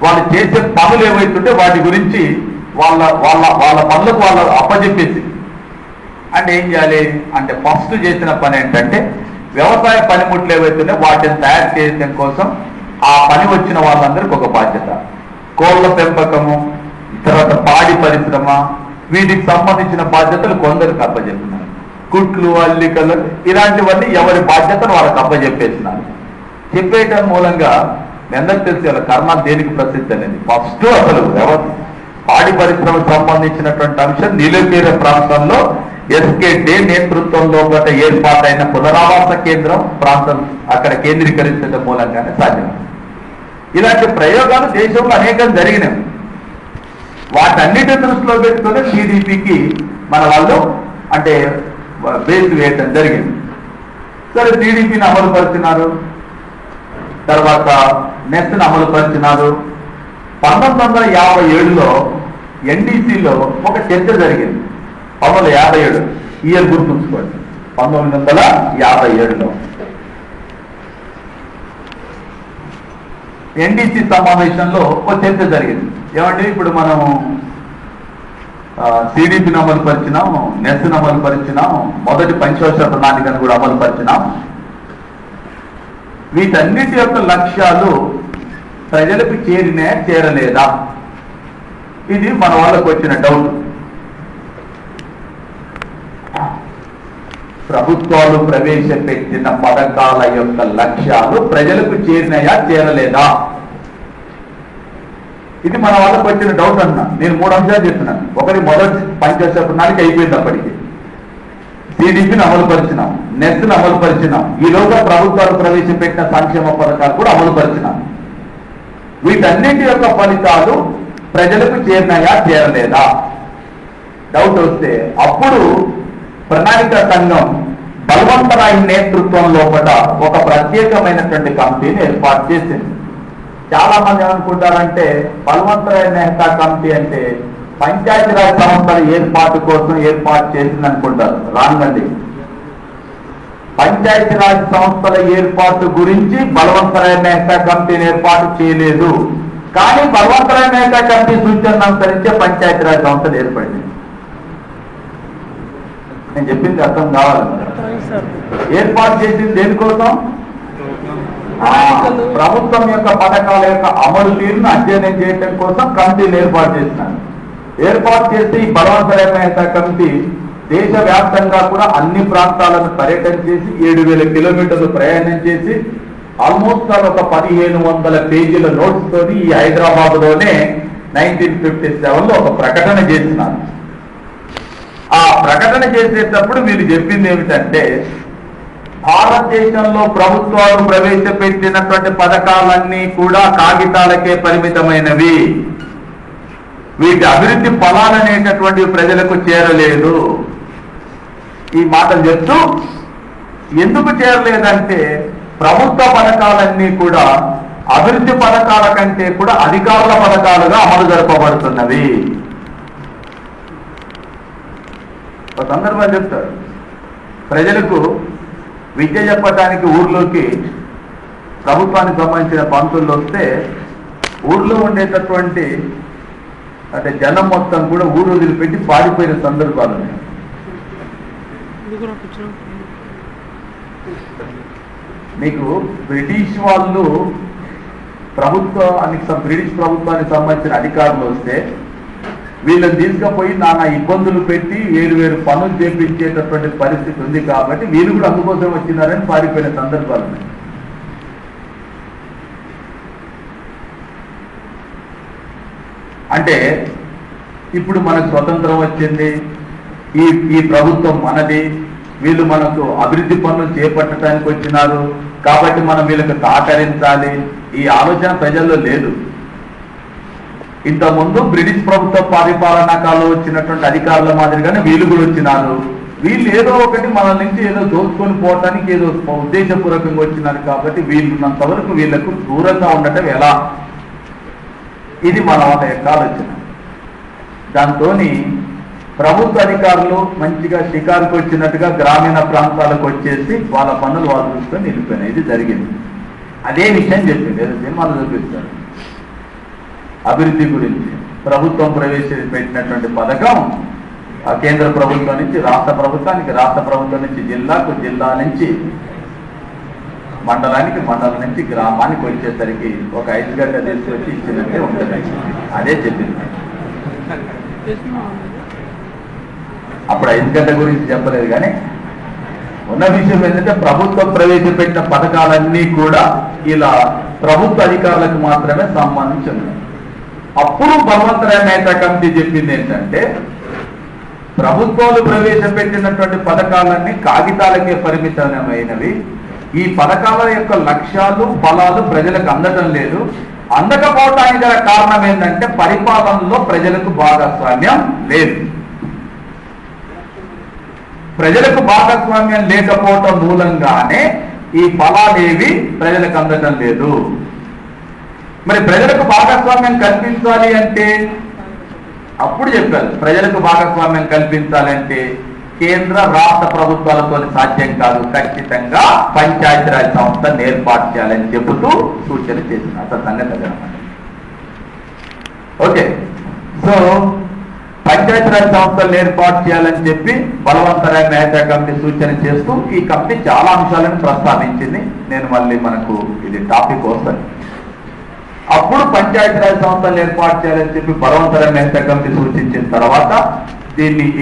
వాళ్ళు చేసే పనులు ఏవైతుంటే వాటి గురించి వాళ్ళ వాళ్ళ వాళ్ళ పనులకు వాళ్ళు అప్పచెప్పేసి అంటే ఏం చేయాలి అంటే ఫస్ట్ చేసిన పని ఏంటంటే వ్యవసాయ పనిముట్లు ఏవైతుంటే వాటిని తయారు చేయడం కోసం ఆ పని వచ్చిన వాళ్ళందరికీ ఒక బాధ్యత. కోళ్ళ పెంపకము, తర్వాత పాడి పరిశ్రమ, వీటికి సంబంధించిన బాధ్యతలు కొందరికి అప్పచెప్పినారు. కుట్లు, అల్లికలు ఇలాంటివన్నీ ఎవరి బాధ్యతను వాళ్ళకి అప్పచెప్పేసినారు. చెప్పేయటం మూలంగా అందరికి తెలిసి వాళ్ళ కర్ణాలు దేనికి ప్రసిద్ధి అనేది ఫస్ట్ అసలు పాడి పరిశ్రమకు సంబంధించినటువంటి అంశం నీలగిరి ప్రాంతంలో ఎస్కే డే నేతృత్వంలో ఏర్పాటైన పునరావాస కేంద్రం ప్రాంతం అక్కడ కేంద్రీకరించడం మూలంగానే సాధ్యం. ఇలాంటి ప్రయోగాలు దేశంలో అనేకం జరిగినాయి. వాటన్నిటి దృష్టిలో పెట్టుకుని టీడీపీకి మన వాళ్ళు అంటే బేస్ వేయటం జరిగింది. సరే, టీడీపీని అమలుపరిచినారు, తర్వాత నెస్ట్ని అమలుపరిచినారు. 1957లో ఎన్డీసీలో ఒక చర్చ జరిగింది. 1957 ఇయర్ గుర్తుంచుకోండి. 1957లో ఎన్డీసీ సమావేశంలో ఒక చర్చ జరిగింది. ఏమంటే ఇప్పుడు మనం సిడిపిని అమలుపరిచినాం, నెస్ట్ని అమలుపరిచినాం, మొదటి పంచవర్ష ప్రణాళికను కూడా అమలుపరిచినాం. వీటన్నిటి యొక్క లక్ష్యాలు ప్రజలకు చేరలేదా? ఇది మన వాళ్ళకు వచ్చిన డౌట్. ప్రభుత్వాలు ప్రవేశపెట్టిన పథకాల యొక్క లక్ష్యాలు ప్రజలకు చేరినాయా, చేరలేదా? ఇది మన వాళ్ళకి వచ్చిన డౌట్ అన్నా. నేను 3 అంశాలు చెప్తున్నాను. ఒకటి, మొదటి పంచాయతీ ప్రణాళిక అయిపోయింది, అప్పటికి సిడిపిని అమలు పరిచినాం, నెస్ట్ను అమలు పరిచినాం, ఈలోగా ప్రభుత్వాలు ప్రవేశపెట్టిన సంక్షేమ పథకాలు కూడా అమలు పరిచినాం. వీటన్నింటి యొక్క ఫలితాలు ప్రజలకు చేరినాయా చేరలేదా డౌట్ వస్తే అప్పుడు ప్రణాళిక సంఘం బలవంతరాయ్ నేతృత్వం లోపల ఒక ప్రత్యేకమైనటువంటి కమిటీని ఏర్పాటు చేసింది. చాలా మంది ఏమనుకుంటారంటే బలవంతరాయ్ మెహతా కమిటీ అంటే పంచాయతీరాజ్ సంస్థల ఏర్పాటు కోసం ఏర్పాటు చేసింది అనుకుంటారు. రాంగ్ అండి. పంచాయతీరాజ్ సంస్థల ఏర్పాటు గురించి బలవంతరాయ్ మెహతా కమిటీని ఏర్పాటు చేయలేదు. కానీ బలవంతరాయ్ మెహతా కమిటీ సూచనను అనుసరించే పంచాయతీరాజ్ సంస్థలు ఏర్పడింది. నేను చెప్పింది అర్థం కావాలి. ఏర్పాటు చేసింది దేనికోసం? ప్రభుత్వం యొక్క పథకాల యొక్క అమలు తీరును అధ్యయనం చేయడం కోసం కమిటీని ఏర్పాటు చేసినాను. ఏర్పాటు చేసి ఈ బలవంతరాయ్ మెహతా కమిటీ దేశవ్యాప్తంగా కూడా అన్ని ప్రాంతాలను పర్యటన చేసి 7,000 కిలోమీటర్లు ప్రయాణం చేసి ఆల్మోస్ట్ ఒక 1,500 పేజీల నోట్స్ తోని ఈ హైదరాబాద్ లోనే 1957లో ఒక ప్రకటన చేసినారు. ఆ ప్రకటన చేసేటప్పుడు వీళ్ళు చెప్పింది ఏమిటంటే, భారతదేశంలో ప్రభుత్వాలు ప్రవేశపెట్టినటువంటి పథకాలన్నీ కూడా కాగితాలకే పరిమితమైనవి, వీటి అభివృద్ధి ఫలాలనేటటువంటి ప్రజలకు చేరలేదు. ఈ మాటలు చెప్తూ ఎందుకు చేరలేదంటే, ప్రభుత్వ పథకాలన్నీ కూడా అభివృద్ధి పథకాల కంటే కూడా అధికారుల పథకాలుగా అమలు జరపబడుతున్నవి. ఒక సందర్భం చెప్తారు, ప్రజలకు విద్య చెప్పడానికి ఊర్లోకి ప్రభుత్వానికి సంబంధించిన పంతులు వస్తే ఊర్లో ఉండేటటువంటి అంటే జనం మొత్తం కూడా ఊరు వదిలిపెట్టి పారిపోయిన సందర్భాలు ఉన్నాయి. మీకు బ్రిటిష్ వాళ్ళు బ్రిటిష్ ప్రభుత్వానికి సంబంధించిన అధికారులు వస్తే వీళ్ళని తీసుకుపోయి నానా ఇబ్బందులు పెట్టి వేరు పనులు చేపించేటటువంటి పరిస్థితి ఉంది. కాబట్టి వీళ్ళు కూడా అందుకోసం వచ్చినారని పారిపోయిన సందర్భాలు ఉన్నాయి. అంటే ఇప్పుడు మనకు స్వతంత్రం వచ్చింది, ఈ ప్రభుత్వం మనది, వీళ్ళు మనకు అభివృద్ధి పనులు చేపట్టడానికి వచ్చినారు కాబట్టి మనం వీళ్ళకి సహకరించాలి, ఈ ఆలోచన ప్రజల్లో లేదు. ఇంతకుముందు బ్రిటిష్ ప్రభుత్వ పరిపాలనా కాలంలో వచ్చినటువంటి అధికారుల మాదిరిగానే వీళ్ళు కూడా వచ్చినారు. వీళ్ళు ఏదో ఒకటి మన నుంచి ఏదో దోచుకొని పోవటానికి ఏదో ఉద్దేశపూర్వకంగా వచ్చినారు. కాబట్టి వీళ్ళున్నంత వరకు వీళ్లకు దూరంగా ఉండటం ఎలా, ఇది మన వాళ్ళ యొక్క ఆలోచన. దాంతో ప్రభుత్వ అధికారులు మంచిగా షికారుకు వచ్చినట్టుగా గ్రామీణ ప్రాంతాలకు వచ్చేసి వాళ్ళ పనులు వాళ్ళు చూసుకొని నిలిపోయినాయి. ఇది జరిగింది. అదే విషయం చెప్పింది, ఏదో సినిమాలు చూపిస్తారు. అభివృద్ధి గురించి ప్రభుత్వం ప్రవేశపెట్టినటువంటి పథకం కేంద్ర ప్రభుత్వం నుంచి రాష్ట్ర ప్రభుత్వానికి, రాష్ట్ర ప్రభుత్వం నుంచి జిల్లాకు, జిల్లా నుంచి మండలానికి, మండలం నుంచి గ్రామానికి వచ్చేసరికి ఒక 5 గంటలు తీసుకొచ్చి ఇచ్చినట్టే ఉంటుంది. అదే చెప్పింది. అప్పుడు 5 గంటల గురించి చెప్పలేదు. కానీ ఉన్న విషయం ఏంటంటే ప్రభుత్వం ప్రవేశపెట్టిన పథకాలన్నీ కూడా ఇలా ప్రభుత్వ అధికారులకు మాత్రమే సంబంధించినవి. అప్పుడు బలవంతరాయ్ మెహతా కమిటీ చెప్పింది ఏంటంటే, ప్రభుత్వాలు ప్రవేశపెట్టినటువంటి పథకాలన్నీ కాగితాలకే పరిమితమైనవి, ఈ పథకాల యొక్క లక్ష్యాలు ఫలాలు ప్రజలకు అందటం లేదు. అందకపోవటానికి గల కారణం ఏంటంటే పరిపాలనలో ప్రజలకు భాగస్వామ్యం లేదు. ప్రజలకు భాగస్వామ్యం లేకపోవటం మూలంగానే ఈ ఫలాలేవి ప్రజలకు అందటం లేదు. మరి ప్రజలకు భాగస్వామ్యం కల్పించాలి అంటే అప్పుడు చెప్పారు, ప్రజలకు భాగస్వామ్యం కల్పించాలంటే కేంద్ర రాష్ట్ర ప్రభుత్వాలతో సాధ్యం కాదు, ఖచ్చితంగా పంచాయతీరాజ్ సంస్థను ఏర్పాటు చేయాలని చెబుతూ సూచన చేసిన అసలు సంగతి అదనమాట. ఓకే, సో పంచాయతీరాజ్ సంస్థలను ఏర్పాటు చేయాలని చెప్పి బలవంతరాయ్ మెహతా కమిటీ సూచన చేస్తూ ఈ కమిటీ చాలా అంశాలను ప్రస్తావించింది. నేను మళ్ళీ మనకు ఇది టాపిక్ వస్తాను. అప్పుడు పంచాయతీరాజ్ సంస్థలను ఏర్పాటు చేయాలని చెప్పి బలవంతరాయ్ మెహతా కమిటీ సూచించిన తర్వాత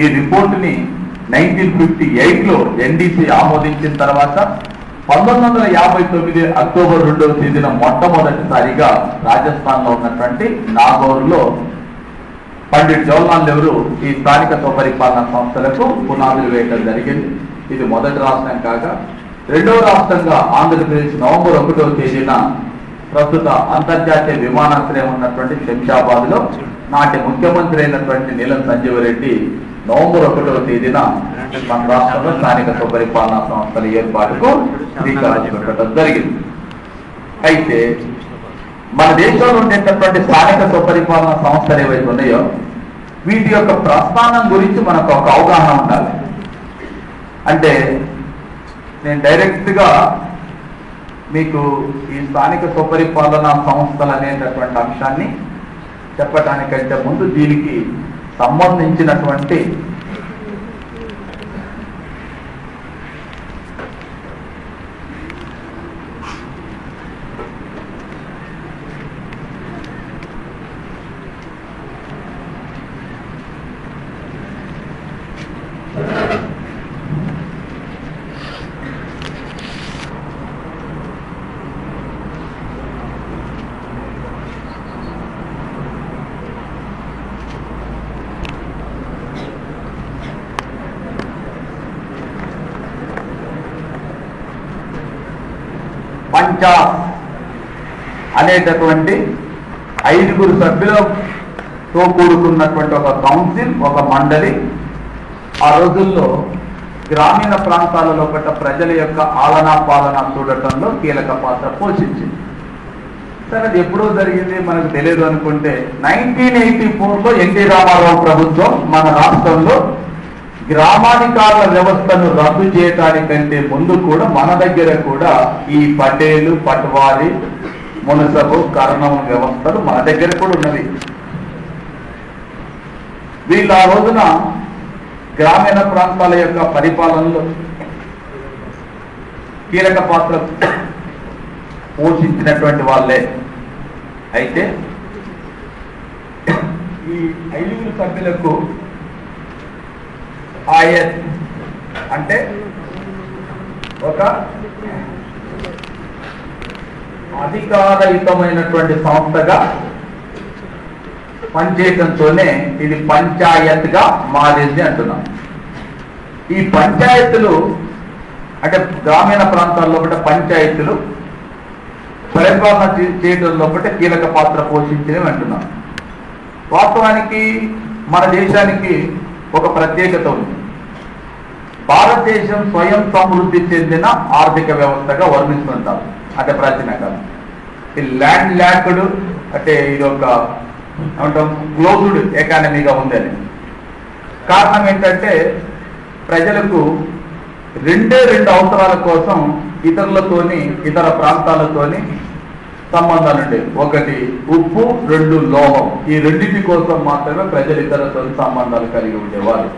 ఈ రిపోర్టుని 1958లో NDC ఆమోదించిన తర్వాత 1959 అక్టోబర్ 2వ తేదీన మొట్టమొదటిసారిగా రాజస్థాన్ లో ఉన్నటువంటి నాగౌర్లో పండిట్ జవహర్లాల్ నెహ్రూ ఈ స్థానిక స్వపరిపాలన సంస్థలకు పునాదులు వేయడం జరిగింది. ఇది మొదటి రాష్ట్రం కాగా, రెండవ రాష్ట్రంగా ఆంధ్రప్రదేశ్ నవంబర్ 1వ తేదీన ప్రస్తుత అంతర్జాతీయ విమానాశ్రయం ఉన్నటువంటి శంషాబాద్ లో నాటి ముఖ్యమంత్రి అయినటువంటి నీలం సంజీవ రెడ్డి నవంబర్ 1వ తేదీన మన రాష్ట్రంలో స్థానిక స్వపరిపాలనా సంస్థల ఏర్పాటుకు శ్రీకారం చుట్టడం జరిగింది. అయితే మన దేశంలో ఉండేటటువంటి స్థానిక స్వపరిపాలనా సంస్థలు ఏవైతే ఉన్నాయో వీటి యొక్క ప్రస్థానం గురించి మనకు ఒక అవగాహన ఉండాలి. అంటే నేను డైరెక్ట్ గా మీకు ఈ స్థానిక స్వపరిపాలనా సంస్థలు అనేటటువంటి అంశాన్ని చెప్పడానికంటే ముందు దీనికి సంబంధించినటువంటి పంచాయత్ అనేటటువంటి 5 సభ్యులతో కూడుకున్నటువంటి ఒక కౌన్సిల్, ఒక మండలి ఆ రోజుల్లో గ్రామీణ ప్రాంతాలలో ప్రజల యొక్క ఆలనా పాలన చూడటంలో కీలక పాత్ర పోషించింది. సరే, అది ఎప్పుడో జరిగింది మనకు తెలియదు అనుకుంటే 1984లో ఎన్టీ రామారావు ప్రభుత్వం మన రాష్ట్రంలో గ్రామాధికారుల వ్యవస్థను రద్దు చేయటానికంటే ముందు కూడా మన దగ్గర కూడా ఈ పటేలు, పట్వారి, మునసబు, కర్ణం వ్యవస్థలు మన దగ్గర కూడా ఉన్నవి. వీళ్ళు ఆ రోజున గ్రామీణ ప్రాంతాల యొక్క పరిపాలనలో కీలక పాత్ర పోషించినటువంటి వాళ్ళే. అయితే ఈ 5 సభ్యులకు ఆయత్ అంటే ఒక అధికారయుతమైనటువంటి సంస్థగా పనిచేయడంతోనే ఇది పంచాయత్ గా మారింది అంటున్నాం. ఈ పంచాయతీలు అంటే గ్రామీణ ప్రాంతాల్లో పంచాయతీలు పరిపాలన చేయడంలో కీలక పాత్ర పోషించినవి అంటున్నాం. వాస్తవానికి మన దేశానికి ఒక ప్రత్యేకత ఉంది. భారతదేశం స్వయం సమృద్ధి చెందిన ఆర్థిక వ్యవస్థగా వర్ణిస్తుంటారు. అంటే ప్రాచీన కాలం ఈ ల్యాండ్ ల్యాక్డ్ అంటే ఇది ఒక ఏమంటాం క్లోజ్డ్ ఎకానమీగా ఉందని. కారణం ఏంటంటే ప్రజలకు 2 అవసరాల కోసం ఇతరులతోని, ఇతర ప్రాంతాలతోని సంబంధాలు ఉండేవి. 1 ఉప్పు, 2 లోహం. ఈ రెండింటి కోసం మాత్రమే ప్రజలు ఇతరులతో సంబంధాలు కలిగి ఉండేవారు.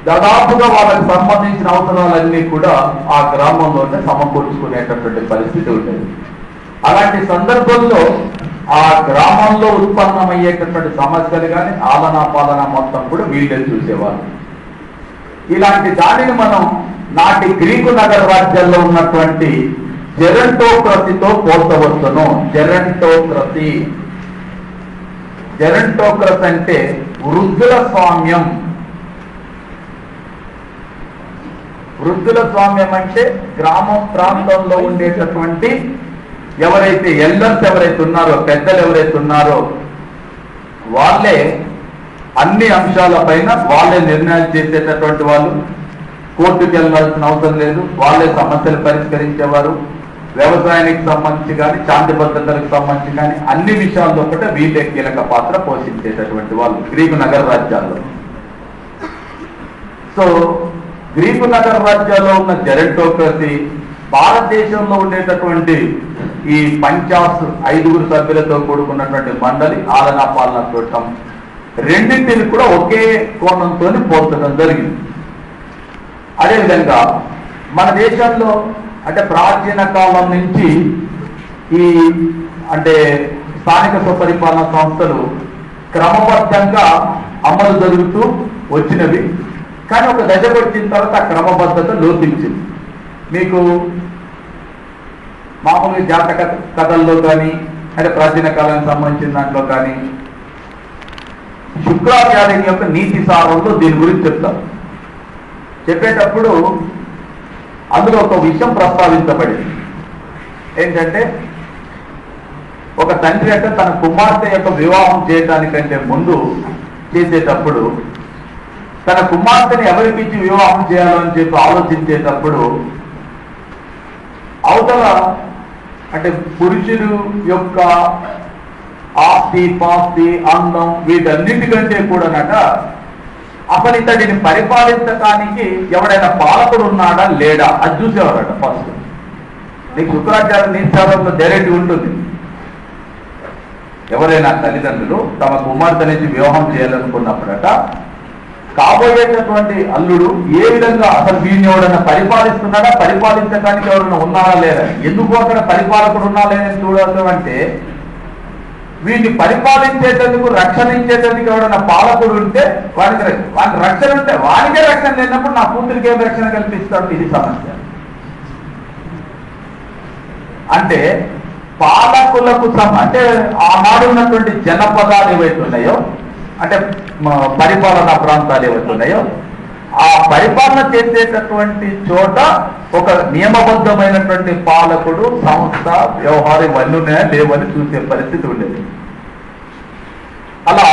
దాదాపుగా వాళ్ళకి సంబంధించిన అవసరాలన్నీ కూడా ఆ గ్రామంలోనే సమకూర్చుకునేటటువంటి పరిస్థితి ఉండేది. అలాంటి సందర్భంలో ఆ గ్రామంలో ఉత్పన్నమయ్యేటటువంటి సమస్యలు కానీ ఆలనా పాలన మొత్తం కూడా వీళ్ళే చూసేవారు. ఇలాంటి దానిని మనం నాటి గ్రీకు నగర రాజ్యాల్లో ఉన్నటువంటి జెరంటోక్రసీతో పోల్చవచ్చును. జెరంటోక్రసీ అంటే వృద్ధుల స్వామ్యం. వృద్ధుల స్వామ్యం అంటే గ్రామం ప్రాంతంలో ఉండేటటువంటి ఎవరైతే ఎల్డర్స్ ఎవరైతే ఉన్నారో, పెద్దలు ఎవరైతే ఉన్నారో వాళ్ళే అన్ని అంశాలపైన వాళ్ళే నిర్ణయాలు చేసేటటువంటి వాళ్ళు. కోర్టుకు వెళ్ళాల్సిన అవసరం లేదు, వాళ్ళే సమస్యలు పరిష్కరించేవారు. వ్యవసాయానికి సంబంధించి కానీ, శాంతి భద్రతలకు సంబంధించి కానీ అన్ని విషయాల్లో వీళ్ళే కీలక పాత్ర పోషించేటటువంటి వాళ్ళు గ్రీకు నగర రాజ్యాల్లో. సో గ్రీకు నగర రాజ్యాల్లో ఉన్న జెరంటోక్రసీ, భారతదేశంలో ఉండేటటువంటి ఈ పంచాయత్ 5 సభ్యులతో కూడుకున్నటువంటి మండలి ఆలనా పాలన చూడటం రెండింటిని కూడా ఒకే కోణంతో పోల్చడం జరిగింది. అదేవిధంగా మన దేశంలో అంటే ప్రాచీన కాలం నుంచి ఈ అంటే స్థానిక స్వపరిపాలన సంస్థలు క్రమబద్ధంగా అమలు జరుగుతూ వచ్చినవి. కానీ ఒక దశకు వచ్చిన తర్వాత ఆ క్రమబద్ధత లోపించింది. మీకు మామూలుగా జాతక కథల్లో కానీ అంటే ప్రాచీన కాలానికి సంబంధించిన దాంట్లో కానీ శుక్రాచార్యుని యొక్క నీతి సారంలో దీని గురించి చెప్తారు. చెప్పేటప్పుడు అందులో ఒక విషయం ప్రస్తావించబడింది. ఏంటంటే ఒక తండ్రి అంటే తన కుమార్తె యొక్క వివాహం చేయడానికంటే ముందు చేసేటప్పుడు తన కుమార్తెని ఎవరికిచ్చి వివాహం చేయాలని చెప్పి ఆలోచించేటప్పుడు అవతల అంటే పురుషుడు యొక్క ఆస్తి పాస్తి అందం వీటన్నిటికంటే కూడానట అసలు ఇతడిని పరిపాలించడానికి ఎవడైనా పాలకుడు ఉన్నాడా లేడా అది చూసేవారట ఫస్ట్. నీకు శుక్రాచార్య నీతిసారంలో డైరెక్ట్ ఉంటుంది. ఎవరైనా తల్లిదండ్రులు తమ కుమార్తె నుంచి వివాహం చేయాలనుకున్నప్పుడట కాబోయేటటువంటి అల్లుడు ఏ విధంగా అసలు వీడిని ఎవరైనా పరిపాలిస్తున్నాడా, పరిపాలించడానికి ఎవరైనా ఉన్నారా లేదా, ఎందుకు అక్కడ పరిపాలకుడు ఉన్నా లేదని చూడటం అంటే వీడిని పరిపాలించేటందుకు రక్షణ ఇచ్చేటందుకు ఎవరైనా పాలకుడు ఉంటే వాడికి రక్షణ ఉంటే వాడికే రక్షణ లేనప్పుడు నా కూతురికి ఏం రక్షణ కల్పిస్తాడు? ఇది సమస్య. అంటే పాలకులకు అంటే ఆనాడు ఉన్నటువంటి జనపదాలు ఏవైతే ఉన్నాయో అంటే పరిపాలనా ప్రాంతాలు ఏవైతే ఉన్నాయో ఆ పరిపాలన చేసేటటువంటి చోట ఒక నియమబద్ధమైనటువంటి పాలకుడు సంస్థ వ్యవహారం ఇవన్నీ ఉన్నాయా లేవని చూసే పరిస్థితి ఉండేది. అలా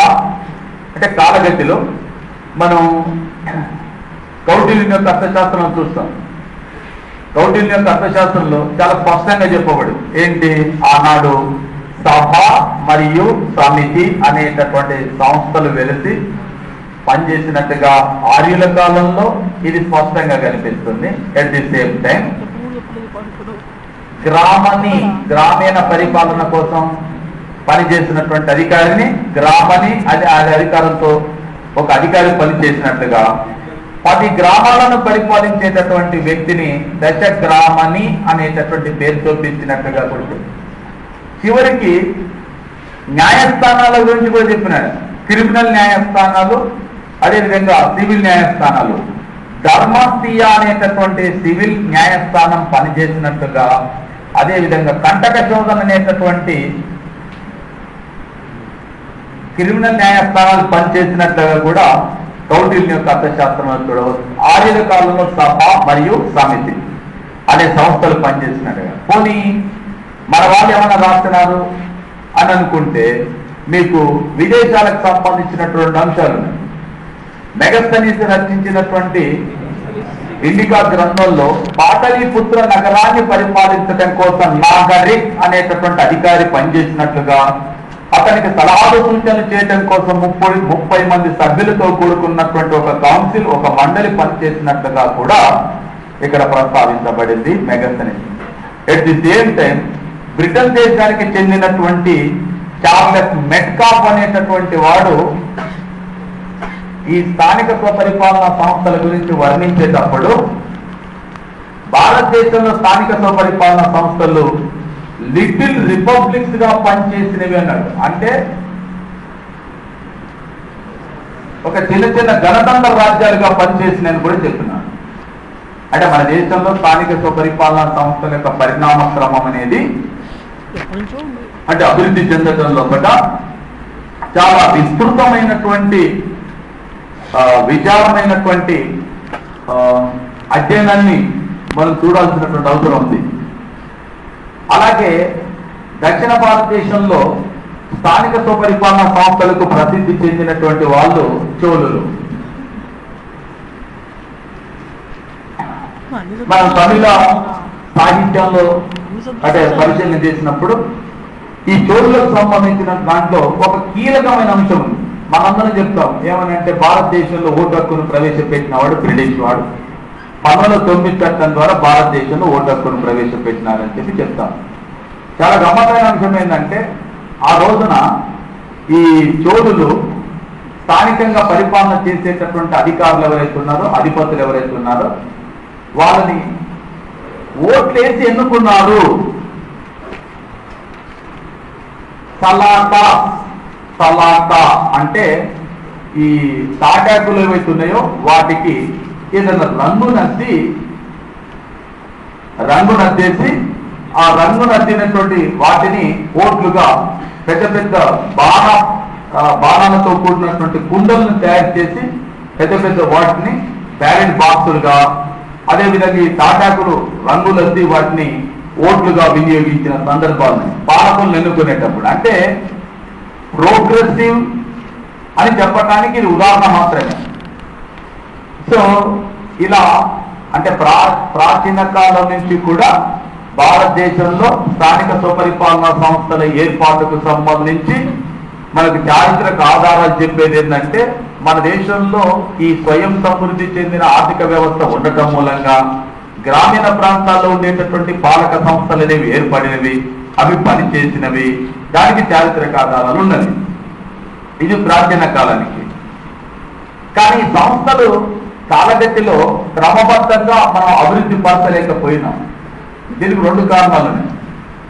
అంటే కాలగతిలో మనం కౌటిల్యం యొక్క అర్థశాస్త్రం చూస్తాం. కౌటిల్యం యొక్క అర్థశాస్త్రంలో చాలా స్పష్టంగా చెప్పబడి ఏంటి, ఆనాడు సభ మరియు సమితి అనేటటువంటి సంస్థలు వెలిసి పనిచేసినట్టుగా ఆర్యుల కాలంలో ఇది స్పష్టంగా కనిపిస్తుంది. అట్ ది సేమ్ టైం గ్రామీణ పరిపాలన కోసం పనిచేసినటువంటి అధికారిని గ్రామని అది అధికారంతో ఒక అధికారి పనిచేసినట్టుగా 10 గ్రామాలను పరిపాలించేటటువంటి వ్యక్తిని దశగ్రామని అనేటటువంటి పేరుతో పిలిచినట్టుగా కూడా చివరికి న్యాయస్థానాల గురించి కూడా చెప్పినాడు. క్రిమినల్ న్యాయస్థానాలు అదేవిధంగా సివిల్ న్యాయస్థానాలు ధర్మస్థీయ అనేటటువంటి సివిల్ న్యాయస్థానం పనిచేసినట్టుగా అదేవిధంగా కంటక శోధన అనేటటువంటి క్రిమినల్ న్యాయస్థానాలు పనిచేసినట్లుగా కూడా కౌటిల్యం యొక్క అర్థశాస్త్రంలో చూడవచ్చు. ఆర్యుల కాలంలో సభ మరియు సమితి అనే సంస్థలు పనిచేసినట్టుగా. పోనీ మన వాళ్ళు ఏమైనా రాస్తున్నారు అని అనుకుంటే మీకు విదేశాలకు సంబంధించినటువంటి అంశాలు మెగస్తనీస్ రచించినటువంటి ఇండికా గ్రంథంలో పాటలీపుత్ర నగరాన్ని పరిపాలించడం కోసం నాగరిక్ అనేటటువంటి అధికారి పనిచేసినట్లుగా అతనికి సలహాలు సూచనలు చేయడం కోసం 30 మంది సభ్యులతో కూడుకున్నటువంటి ఒక కౌన్సిల్ ఒక మండలి పనిచేసినట్లుగా కూడా ఇక్కడ ప్రస్తావించబడింది Megasthenes. At the same time Britain దేశానికి చెందినటువంటి చార్లెస్ మెట్కాఫ్ అనేటటువంటి వాడు ఈ స్థానిక స్వపరిపాలనా సంస్థల గురించి వర్ణించేటప్పుడు భారతదేశంలో స్థానిక స్వపరిపాలనా సంస్థలు లిటిల్ రిపబ్లిక్స్ గా పనిచేసినవి అన్నాడు. అంటే ఒక చిన్న చిన్న గణతంత్ర రాజ్యాలుగా పనిచేసినవి కూడా చెప్తున్నాను. అంటే మన దేశంలో స్థానిక స్వపరిపాలనా సంస్థల యొక్క పరిణామ క్రమం అనేది అంటే అభివృద్ధి చెందడంలో కూడా చాలా విస్తృతమైనటువంటి విచారమైనటువంటి అధ్యయనాన్ని మనం చూడాల్సినటువంటి అవసరం ఉంది. అలాగే దక్షిణ భారతదేశంలో స్థానిక స్వపరిపాలనా సంస్థలకు ప్రసిద్ధి చెందినటువంటి వాళ్ళు చోళులు. మనం తమిళ సాహిత్యంలో అంటే పరిశీలన చేసినప్పుడు ఈ చోళులకు సంబంధించిన దాంట్లో ఒక కీలకమైన అంశం ఉంది. మనందరం చెప్తాం ఏమని అంటే భారతదేశంలో ఓటు హక్కును ప్రవేశపెట్టిన వాడు బ్రిటిష్ వాడు. 1909 చట్టం ద్వారా భారతదేశంలో ఓటు హక్కును ప్రవేశపెట్టినారని చెప్పి చెప్తాం. చాలా గమ్మత్తైన అంశం ఏంటంటే ఆ రోజున ఈ చోళులు స్థానికంగా పరిపాలన చేసేటటువంటి అధికారులు ఎవరైతే ఉన్నారో అధిపతులు ఎవరైతే ఉన్నారో వాళ్ళని ఓట్లేసి ఎన్నుకున్నారు. సలాకా అంటే ఈ తాటాకులు ఏవైతే ఉన్నాయో వాటికి ఏదైనా రంగు నచ్చి రంగునద్దేసి ఆ రంగునద్దినటువంటి వాటిని ఓట్లుగా పెద్ద పెద్ద బాణాలతో కూడినటువంటి కుండలను తయారు చేసి పెద్ద పెద్ద వాటిని బ్యాలెట్ బాక్సులుగా, అదేవిధంగా ఈ తాటాకులు రంగులద్ది వాటిని ఓట్లుగా వినియోగించిన సందర్భాలను పాలకులను ఎన్నుకునేటప్పుడు, అంటే ప్రోగ్రెసివ్ అని చెప్పడానికి ఇది ఉదాహరణ మాత్రమే. సో ఇలా అంటే ప్రాచీన కాలం నుంచి కూడా భారతదేశంలో స్థానిక స్వపరిపాలనా సంస్థల ఏర్పాటుకు సంబంధించి మనకు చారిత్రక ఆధారాలు చెప్పేది ఏంటంటే, మన దేశంలో ఈ స్వయం సమృద్ధి చెందిన ఆర్థిక వ్యవస్థ ఉండటం మూలంగా గ్రామీణ ప్రాంతాల్లో ఉండేటటువంటి పాలక సంస్థలు అనేవి ఏర్పడినవి, అవి పనిచేసినవి, దానికి చారిత్రక ఆధారాలు ఉన్నవి. ఇది ప్రాచీన కాలానికి. కానీ ఈ సంస్థలు కాలగతిలో క్రమబద్ధంగా మనం అభివృద్ధి పరచలేకపోయినాం. దీనికి రెండు కారణాలు ఉన్నాయి.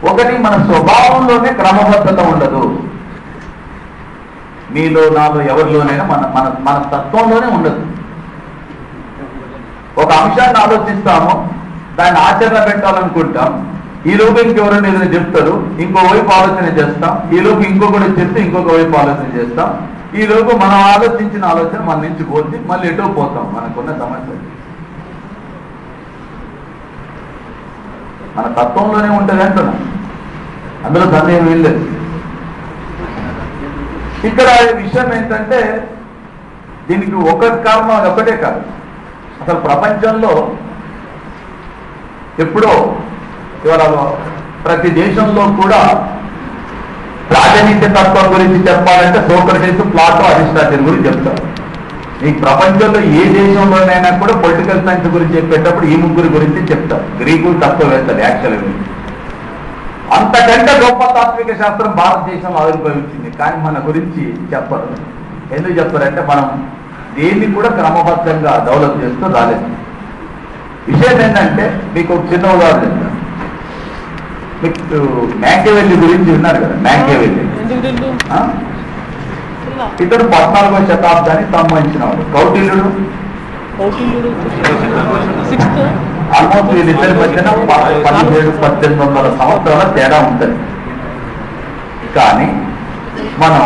ఒకటి, మన స్వభావంలోనే క్రమబద్ధత ఉండదు. మీలో నాలో ఎవరిలోనైనా మన మన మన తత్వంలోనే ఉండదు. ఒక అంశాన్ని ఆలోచిస్తాము, దాన్ని ఆచరణ పెట్టాలనుకుంటాం, ఈ లోపు ఇంకెవరైనా ఏదైనా చెప్తారు, ఇంకో వైపు ఆలోచన చేస్తాం, ఈ లోపు ఇంకొకటి చెప్తే ఇంకొక వైపు ఆలోచన చేస్తాం, ఈ లోపు మనం ఆలోచించిన ఆలోచన మన నుంచి పోతే మళ్ళీ ఎటో పోతాం. మనకున్న సమస్య మన తత్వంలోనే ఉంటుంది అంటున్నాం, అందులో సందేహం ఏం లేదు. ఇక్కడ విషయం ఏంటంటే, దీనికి ఒక కారణం ఒకటే కాదు. అసలు ప్రపంచంలో ఎప్పుడో ఇవాళ ప్రతి దేశంలో కూడా రాజనీతి తత్వం గురించి చెప్పాలంటే సోక్రటీస్, ప్లాటో, అరిస్టాటిల్ గురించి చెప్తారు. ఈ ప్రపంచంలో ఏ దేశంలోనైనా కూడా పొలిటికల్ సైన్స్ గురించి చెప్పేటప్పుడు ఈ ముగ్గురు గురించి చెప్తారు. గ్రీకులు తత్వవేత్తలు యాక్చువల్గా. అంతకంటే గొప్ప తాత్విక శాస్త్రం భారతదేశంలో ఆవిర్భవించింది, కానీ మన గురించి చెప్పరు. ఎందుకు చెప్పారంటే, మనం దేన్ని కూడా క్రమబద్ధంగా డెవలప్ చేస్తూ రాలేదు. విషయం ఏంటంటే, మీకు ఒక చిన్న ఉదాహరణ చెప్తాను. మీకు మ్యాకియవెల్లి గురించి విన్నారు కదా. మ్యాకియవెల్లి ఇతడు 14వ శతాబ్దానికి సంబంధించిన వాడు. కౌటిల్యుడు ఆల్మోస్ట్ వీళ్ళిద్దరి మధ్యన 1700-1800 సంవత్సరాల తేడా ఉంటుంది. కానీ మనం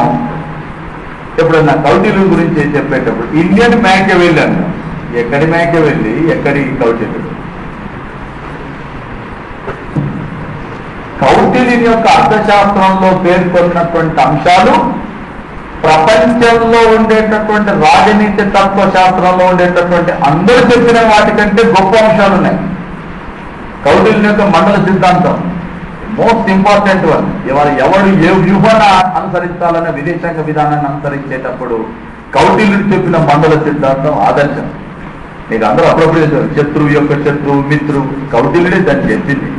ఎప్పుడన్నా కౌటిల్యుడు గురించి చెప్పేటప్పుడు ఇండియన్ మ్యాకియవెల్లి అన్నాం. ఎక్కడి మ్యాకియవెల్లి, ఎక్కడి కౌటిల్యుడు? కౌటిల్యుని యొక్క అర్థశాస్త్రంలో పేర్కొన్నటువంటి అంశాలు ప్రపంచంలో ఉండేటటువంటి రాజనీతి తత్వశాస్త్రంలో ఉండేటటువంటి అందరూ చెప్పిన వాటికంటే గొప్ప అంశాలు ఉన్నాయి. కౌటిల్యుని యొక్క మండల సిద్ధాంతం మోస్ట్ ఇంపార్టెంట్ వన్. ఎవడు ఏ వ్యూహాన్ని అనుసరించాలనే విదేశాంగ విధానాన్ని అనుసరించేటప్పుడు కౌటిల్యుడు చెప్పిన మండల సిద్ధాంతం ఆదర్శం. మీకు అందరూ అప్రోప్రియేట్. శత్రువు యొక్క శత్రువు మిత్రువు, కౌటిల్యుడే దాన్ని చెప్పింది.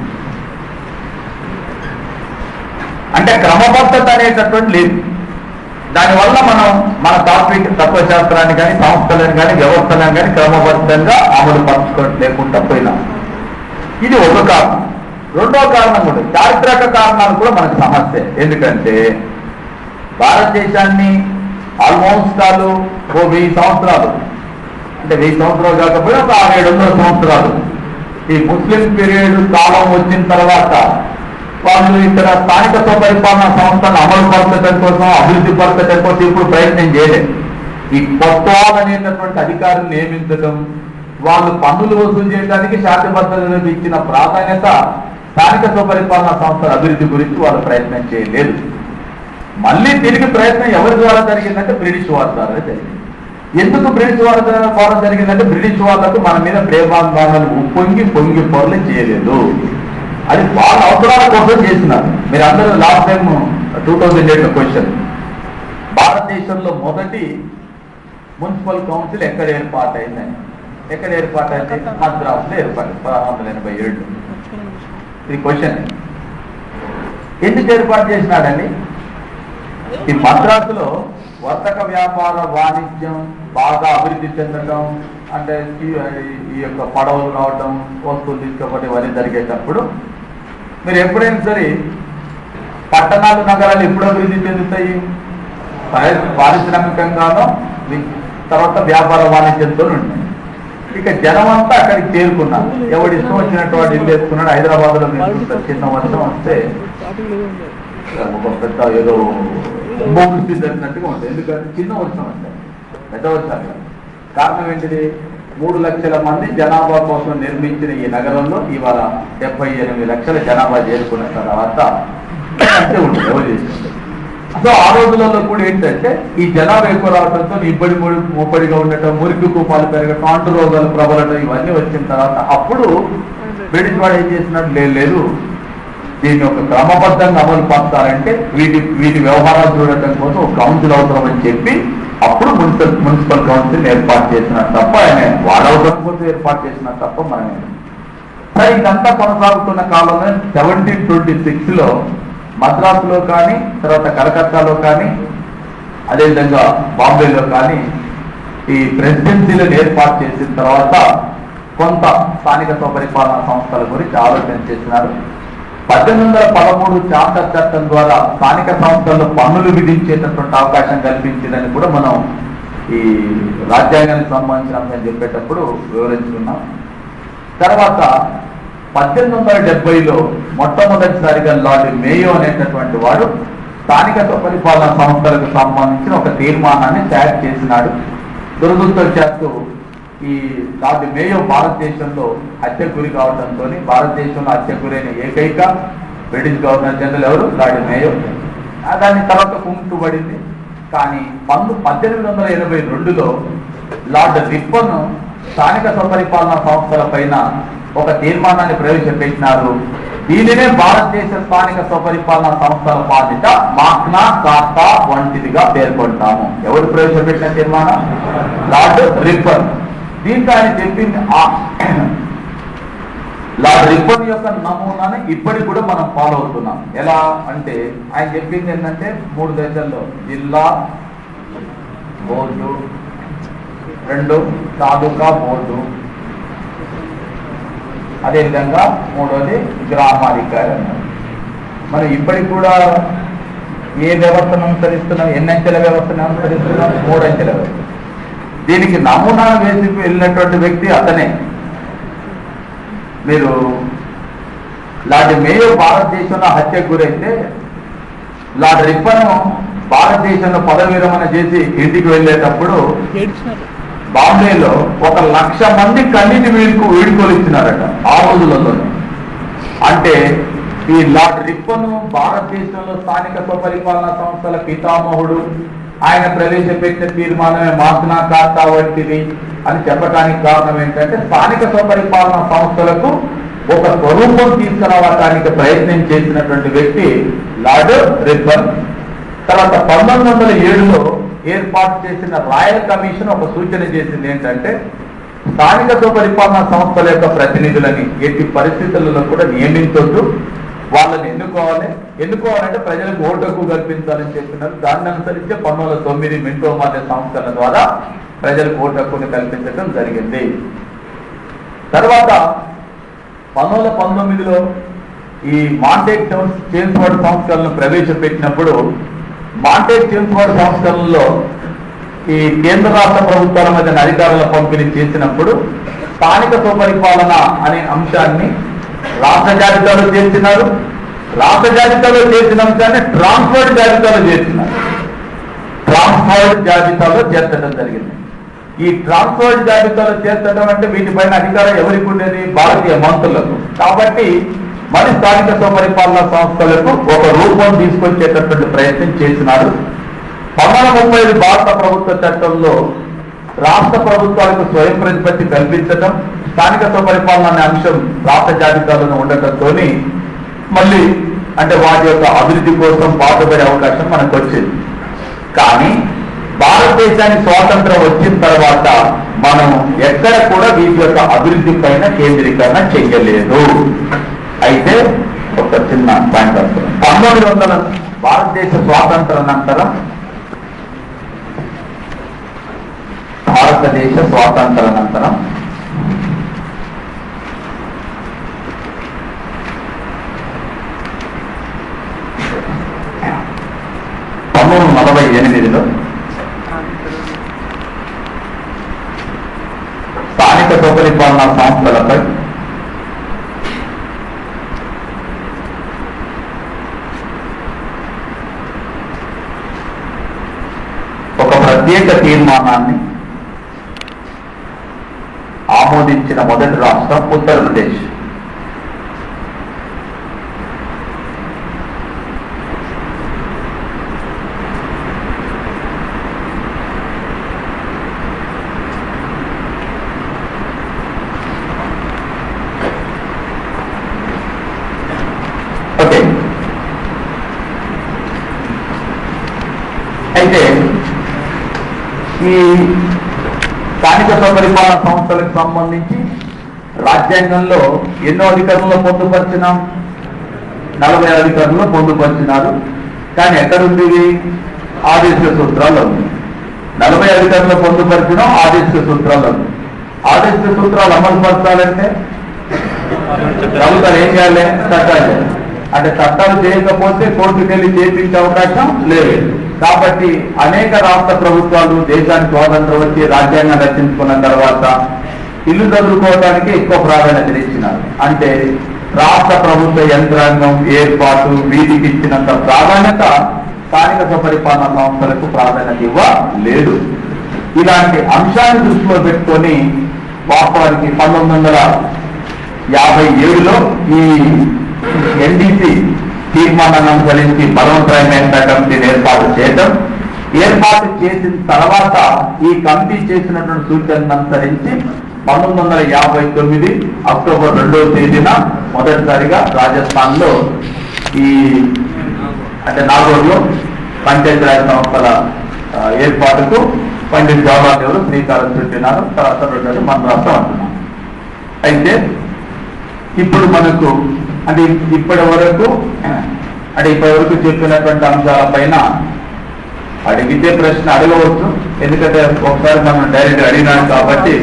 అంటే క్రమబద్ధత అనేటటువంటి లేదు. దానివల్ల మనం మన తత్వశాస్త్రాన్ని కానీ, సంస్థలను కానీ, వ్యవస్థలను కానీ క్రమబద్ధంగా అమలు పరచుకోలేకుండా పోయినాం. ఇది ఒక కారణం. రెండో కారణం కూడా చారిత్రక కారణాలు కూడా మనకు సమస్య. ఎందుకంటే భారతదేశాన్ని ఆల్మోస్ట్ కాదు ఓ 1000 సంవత్సరాలు, అంటే 1000 సంవత్సరాలు కాకపోయినా ఒక 600-700 సంవత్సరాలు ఈ ముస్లిం పీరియడ్ కాలం వచ్చిన తర్వాత వాళ్ళు ఇక్కడ స్థానిక స్వపరిపాలనా సంస్థలను అమలు పరచడం కోసం, అభివృద్ధి పరచడం కోసం ఇప్పుడు ప్రయత్నం చేయలేదు. ఈ కొత్త అనేటటువంటి అధికారులు నియమించడం, వాళ్ళు పన్నులు వసూలు చేయడానికి శాంతిబద్ధతకు ఇచ్చిన ప్రాధాన్యత స్థానిక స్వపరిపాలనా సంస్థల అభివృద్ధి గురించి వాళ్ళు ప్రయత్నం చేయలేదు. మళ్ళీ తిరిగి ప్రయత్నం ఎవరి ద్వారా జరిగిందంటే బ్రిటిష్ వారి ద్వారా జరిగింది. ఎందుకు బ్రిటిష్ వారి ద్వారా జరిగిందంటే, బ్రిటిష్ వాళ్ళకు మన మీద ప్రేమాభిమానాలు పొంగి పొరలు చేయలేదు. అది వాళ్ళ అవసరాల కోసం చేస్తున్నారు. మీరు అందరూ లాస్ట్ టైం 2008 క్వశ్చన్, భారతదేశంలో మొదటి మున్సిపల్ కౌన్సిల్ ఎక్కడ ఏర్పాటైందని. ఎక్కడ ఏర్పాటైంది? మద్రాసులో ఏర్పాటు 1687. ఇది క్వశ్చన్. ఎందుకు ఏర్పాటు చేసినాడండి? ఈ మద్రాసులో వర్తక వ్యాపార వాణిజ్యం బాగా అభివృద్ధి చెందడం, అంటే ఈ యొక్క పడవలు రావటం, వస్తువులు తీసుకోవడం ఇవన్నీ జరిగేటప్పుడు మీరు ఎప్పుడైనా సరే పట్టణాలు నగరాలు ఎప్పుడు అభివృద్ధి చెందుతాయి? పారిశ్రామికంగానో తర్వాత వ్యాపార వాణిజ్యంతో ఉంటాయి. ఇక జనం అంతా అక్కడికి చేరుకున్నారు. ఎవడు ఇష్టం వచ్చినట్టు వాడు ఇల్లు వేసుకున్నాడు. హైదరాబాద్ లో మీరు చిన్న వర్షం వస్తే ఒక పెద్ద ఏదో కుంభవృష్టి జరిగినట్టుగా ఉంటుంది. ఎందుకంటే చిన్న వర్షం అంటే పెద్ద వర్షాలు. కారణం ఏంటిది? 3 లక్షల మంది జనాభా కోసం నిర్మించిన ఈ నగరంలో ఇవాళ 78 లక్షల జనాభా చేరుకున్న తర్వాత అంటే ఉంటుంది ఎవరు చేస్తుంది. సో ఆ రోజులలో కూడా ఏంటంటే ఈ జనాభా ఎక్కువ రావడంతో ఇబ్బడి ముబ్బడిగా ఉండటం, మురికి కూపాలు పెరగటం, అంటు రోగాలు ప్రబలటం ఇవన్నీ వచ్చిన తర్వాత అప్పుడు బ్రిటిష్ వాడు ఏం చేసినట్టు లేదు, దీన్ని ఒక క్రమబద్ధంగా అమలు పరచాలంటే వీటి వ్యవహారాలు చూడటం కోసం ఒక కౌన్సిల్ అవసరం అని చెప్పి అప్పుడు మున్సిపల్ కౌన్సిల్ ఏర్పాటు చేసిన తప్ప ఆయన వాడవసరం కోసం ఏర్పాటు చేసిన తప్ప మనమే. సరే ఇదంతా కొనసాగుతున్న కాలంలో 1726లో మద్రాసులో కానీ, తర్వాత కలకత్తాలో కానీ, అదేవిధంగా బాంబేలో కానీ ఈ ప్రెసిడెన్సీలను ఏర్పాటు చేసిన తర్వాత కొంత స్థానిక స్వపరిపాలనా సంస్థల గురించి ఆలోచన చేసినారు. 1813 చార్టర్ చట్టం ద్వారా స్థానిక సంస్థల్లో పన్నులు విధించేటటువంటి అవకాశం కల్పించిందని కూడా మనం ఈ రాజ్యాంగానికి సంబంధించిన అంశం చెప్పేటప్పుడు వివరించుకున్నాం. తర్వాత 1870లో మొట్టమొదటిసారిగా లార్డ్ మేయో అనేటటువంటి వాడు స్థానిక స్వపరిపాలనా సంస్థలకు సంబంధించిన ఒక తీర్మానాన్ని తయారు చేసినాడు. దురదృష్టవశాత్తు ఈ లార్డ్ మేయో భారతదేశంలో హత్యకు గురి కావడంతో భారతదేశంలో హత్యకు గురైన ఏకైక బ్రిటిష్ గవర్నర్ జనరల్ ఎవరు? Lord Mayo. దాని తర్వాత కుంటుబడింది. కానీ 1882లో లార్డ్ రిప్పన్ స్థానిక స్వపరిపాలనా సంస్థల పైన ఒక తీర్మానాన్ని ప్రవేశపెట్టినారు. దీనినే భారతదేశ స్థానిక స్వపరిపాలనా సంస్థల బాధ్యత మాగ్నా కార్టా వంటిదిగా పేర్కొంటాము. ఎవరు ప్రవేశపెట్టిన తీర్మానం? Lord Ripon. దీంట్లో ఆయన చెప్పింది లార్డ్ రిప్పన్ యొక్క నమూనాని ఇప్పటికి కూడా మనం ఫాలో అవుతున్నాం. ఎలా అంటే ఆయన చెప్పింది ఏంటంటే 3 దశల్లో జిల్లా బోర్డు, 2 తాలూకా బోర్డు, అదేవిధంగా 3వది గ్రామాధికారి అన్నారు. మనం ఇప్పటికి కూడా ఏ వ్యవస్థను అనుసరిస్తున్నాం? ఎన్ని అంచెల వ్యవస్థను అనుసరిస్తున్నాం? 3 అంచెల వ్యవస్థ. దీనికి నమూనా వేసి వెళ్ళినటువంటి వ్యక్తి అతనే. మీరు లార్డ్ మేయో భారతదేశంలో హత్యకు గురైతే లార్డ్ రిప్పన్ భారతదేశంలో పదవి విరమణ చేసి ఇంటికి వెళ్ళేటప్పుడు బాంబేలో 1,00,000 మంది కన్నీటి వీడుకోలు ఇచ్చినారట ఆ రోజులలో. అంటే ఈ లార్డ్ రిప్పన్ భారతదేశంలో స్థానిక స్వపరిపాలనా సంస్థల పితామహుడు. ఆయన ప్రవేశపెట్టిన తీర్మానమే మాగ్నా కార్టా వంటిది అని చెప్పడానికి కారణం ఏంటంటే స్థానిక స్వపరిపాలనా సంస్థలకు ఒక స్వరూపం తీసుకురావడానికి ప్రయత్నం చేసినటువంటి వ్యక్తి లార్డ్ రిప్పన్. తర్వాత 1907లో ఏర్పాటు చేసిన రాయల్ కమిషన్ ఒక సూచన చేసింది ఏంటంటే స్థానిక స్వపరిపాలనా సంస్థల యొక్క ప్రతినిధులని ఎట్టి పరిస్థితులలో కూడా నియమించొద్దు, వాళ్ళని ఎన్నుకోవాలంటే ప్రజలకు ఓటు హక్కు కల్పించాలని చెప్పినారు. దాన్ని అనుసరించి 1909 మింటో మార్లే సంస్కరణ ద్వారా ప్రజలకు ఓటు హక్కుని కల్పించడం జరిగింది. తర్వాత 1919లో ఈ మాంటేగ్ చేమ్స్ఫోర్డ్ సంస్కరణను ప్రవేశపెట్టినప్పుడు మాంటేగ్ చేమ్స్ఫోర్డ్ సంస్కరణలో ఈ కేంద్ర రాష్ట్ర ప్రభుత్వాల మధ్య అధికారుల పంపిణీ చేసినప్పుడు స్థానిక స్వపరిపాలన అనే అంశాన్ని రాష్ట్ర జాబితాలో చేర్చినారు. రాష్ట్ర జాబితాలో చేసిన అంశాన్ని ట్రాన్స్ఫర్డ్ జాబితాలో చేర్చినారు. ట్రాన్స్ఫర్డ్ జాబితాలో చేర్చడం జరిగింది. ఈ ట్రాన్స్ఫర్డ్ జాబితాలో చేర్చడం అంటే వీటిపైన అధికారం ఎవరికి ఉండేది? భారతీయ మంత్రులకు. కాబట్టి మరి స్థానిక స్వపరిపాలనా సంస్థలకు ఒక రూపం తీసుకొచ్చేటటువంటి ప్రయత్నం చేసినారు. 1935 భారత ప్రభుత్వ చట్టంలో రాష్ట్ర ప్రభుత్వాలకు స్వయం ప్రతిపత్తి కల్పించడం, స్థానిక స్వపరిపాలన అనే అంశం రాష్ట్ర జాబితాలో ఉండటంతో మళ్ళీ అంటే వాటి యొక్క అభివృద్ధి కోసం పాటుపడే అవకాశం మనకు వచ్చింది. కానీ భారతదేశానికి స్వాతంత్రం వచ్చిన తర్వాత మనం ఎక్కడ కూడా వీటి యొక్క అభివృద్ధి పైన కేంద్రీకరణ చెయ్యలేదు. అయితే ఒక చిన్న పాయింట్ వస్తుంది. 1900 భారతదేశ స్వాతంత్రానంతరం భారతదేశ స్వాతంత్రానంతరం 1948లో స్థానిక స్వపరిపాలనా సంస్థలపై ఒక ప్రత్యేక తీర్మానాన్ని ఆమోదించిన మొదటి రాష్ట్రం ఉత్తరప్రదేశ్. ఓకే, అయితే ఈ స్థానిక స్వపరిపాలన సంస్థలకు సంబంధించి రాజ్యాంగంలో ఎన్నో అధికారులను పొందుపరిచినాం? 40 అధికారులను పొందుపరిచినారు. కానీ ఎక్కడుంది? ఆదేశ సూత్రాల్లో ఉంది. 40 అధికారులను పొందుపరిచినాం, ఆదేశ సూత్రాల్లో ఉంది. ఆదేశ సూత్రాలు అమలు పరచాలంటే ప్రభుత్వాలు ఏం చేయాలి? చట్టాలు. అంటే చట్టాలు చేయకపోతే కోర్టుకు వెళ్ళి చేపించే అవకాశం లేదు. కాబట్టి అనేక రాష్ట్ర ప్రభుత్వాలు దేశానికి స్వాతంత్రం వచ్చి రాజ్యాంగం రచించుకున్న తర్వాత ఇల్లు చదువుకోవడానికి ఎక్కువ ప్రాధాన్యత ఇచ్చినారు. అంటే రాష్ట్ర ప్రభుత్వ యంత్రాంగం ఏర్పాటు వీటికి ఇచ్చినంత ప్రాధాన్యత స్థానిక స్వపరిపాలన సంస్థలకు ప్రాధాన్యత ఇవ్వలేదు. ఇలాంటి అంశాన్ని దృష్టిలో పెట్టుకొని వాస్తవానికి 1957లో ఈ ఎన్డీసీ తీర్మానాన్ని అనుసరించి బలవంతమైన కమిటీని ఏర్పాటు చేసిన తర్వాత ఈ కమిటీ చేసినటువంటి సూచనను అనుసరించి 1959 అక్టోబర్ 2వ తేదీన మొదటిసారిగా రాజస్థాన్ లో అంటే నాగోర్లో పంచాయతీరాజ్ సంస్థల ఏర్పాటుకు పండిట్ జవహర్లాల్ నెహ్రూ శ్రీకారం చుట్టినారు. తర్వాత రెండోది మన రాష్ట్రం అంటున్నాం. అయితే ఇప్పుడు మనకు అంటే ఇప్పటి వరకు చెప్పినటువంటి అంశాలపైన అడిగితే ప్రశ్న అడగవచ్చు. ఎందుకంటే ఒకసారి మనం డైరెక్ట్ అడిగినాం కాబట్టి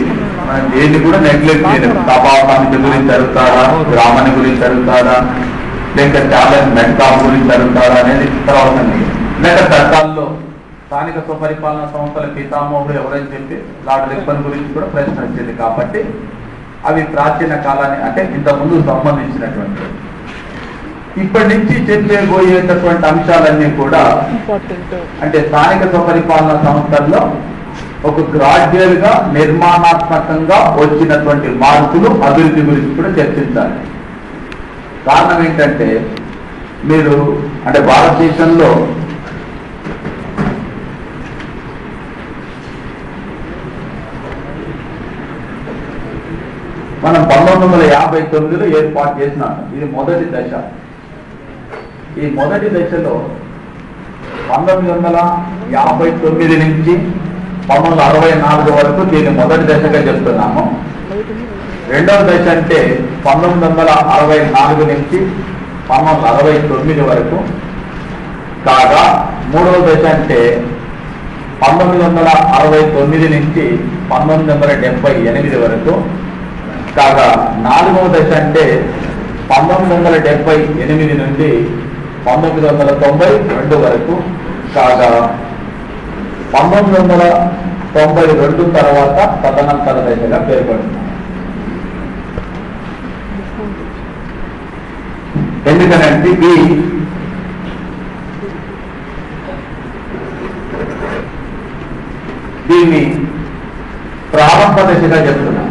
మనం దేన్ని కూడా నెగ్లెక్ట్ చేయలేము. సభా సమితి గురించి అడుగుతారా, గ్రామాన్ని గురించి అడుగుతారా, లేక టాలెంట్ మెట్కాప్ గురించి అడుగుతారా అనేది తర్వాత లేక చట్టాల్లో స్థానిక స్వపరిపాలన సంస్థల పితామహుడు ఎవరని చెప్పి లార్డ్ రిప్పన్ గురించి కూడా ప్రశ్న వచ్చింది. కాబట్టి అవి ప్రాచీన కాలాన్ని అంటే ఇంతకుముందు సంబంధించినటువంటి ఇప్పటి నుంచి చెప్పబోయేటటువంటి అంశాలన్నీ కూడా అంటే స్థానిక స్వపరిపాలన సంస్థల్లో ఒక గ్రాడ్యువల్ గా నిర్మాణాత్మకంగా వచ్చినటువంటి మార్పులు అభివృద్ధి గురించి కూడా చర్చించాలి. కారణం ఏంటంటే మీరు అంటే భారతదేశంలో మనం 1959లో ఏర్పాటు చేసినాం. ఇది మొదటి దశ. ఈ మొదటి దశలో 1959 నుంచి 1964 వరకు దీన్ని మొదటి దశగా చెప్తున్నాము. రెండవ దశ అంటే 1964 నుంచి 1969 వరకు కాగా, మూడవ దశ అంటే 1969 నుంచి 1978 వరకు కాగా, నాలుగవ దశ అంటే 1978 నుండి 1992 వరకు కాగా, 1992 తర్వాత తదనంతర దశగా పేర్కొంటున్నాం. ఎందుకనంటే దీన్ని ప్రారంభ దశగా చెప్తున్నాం.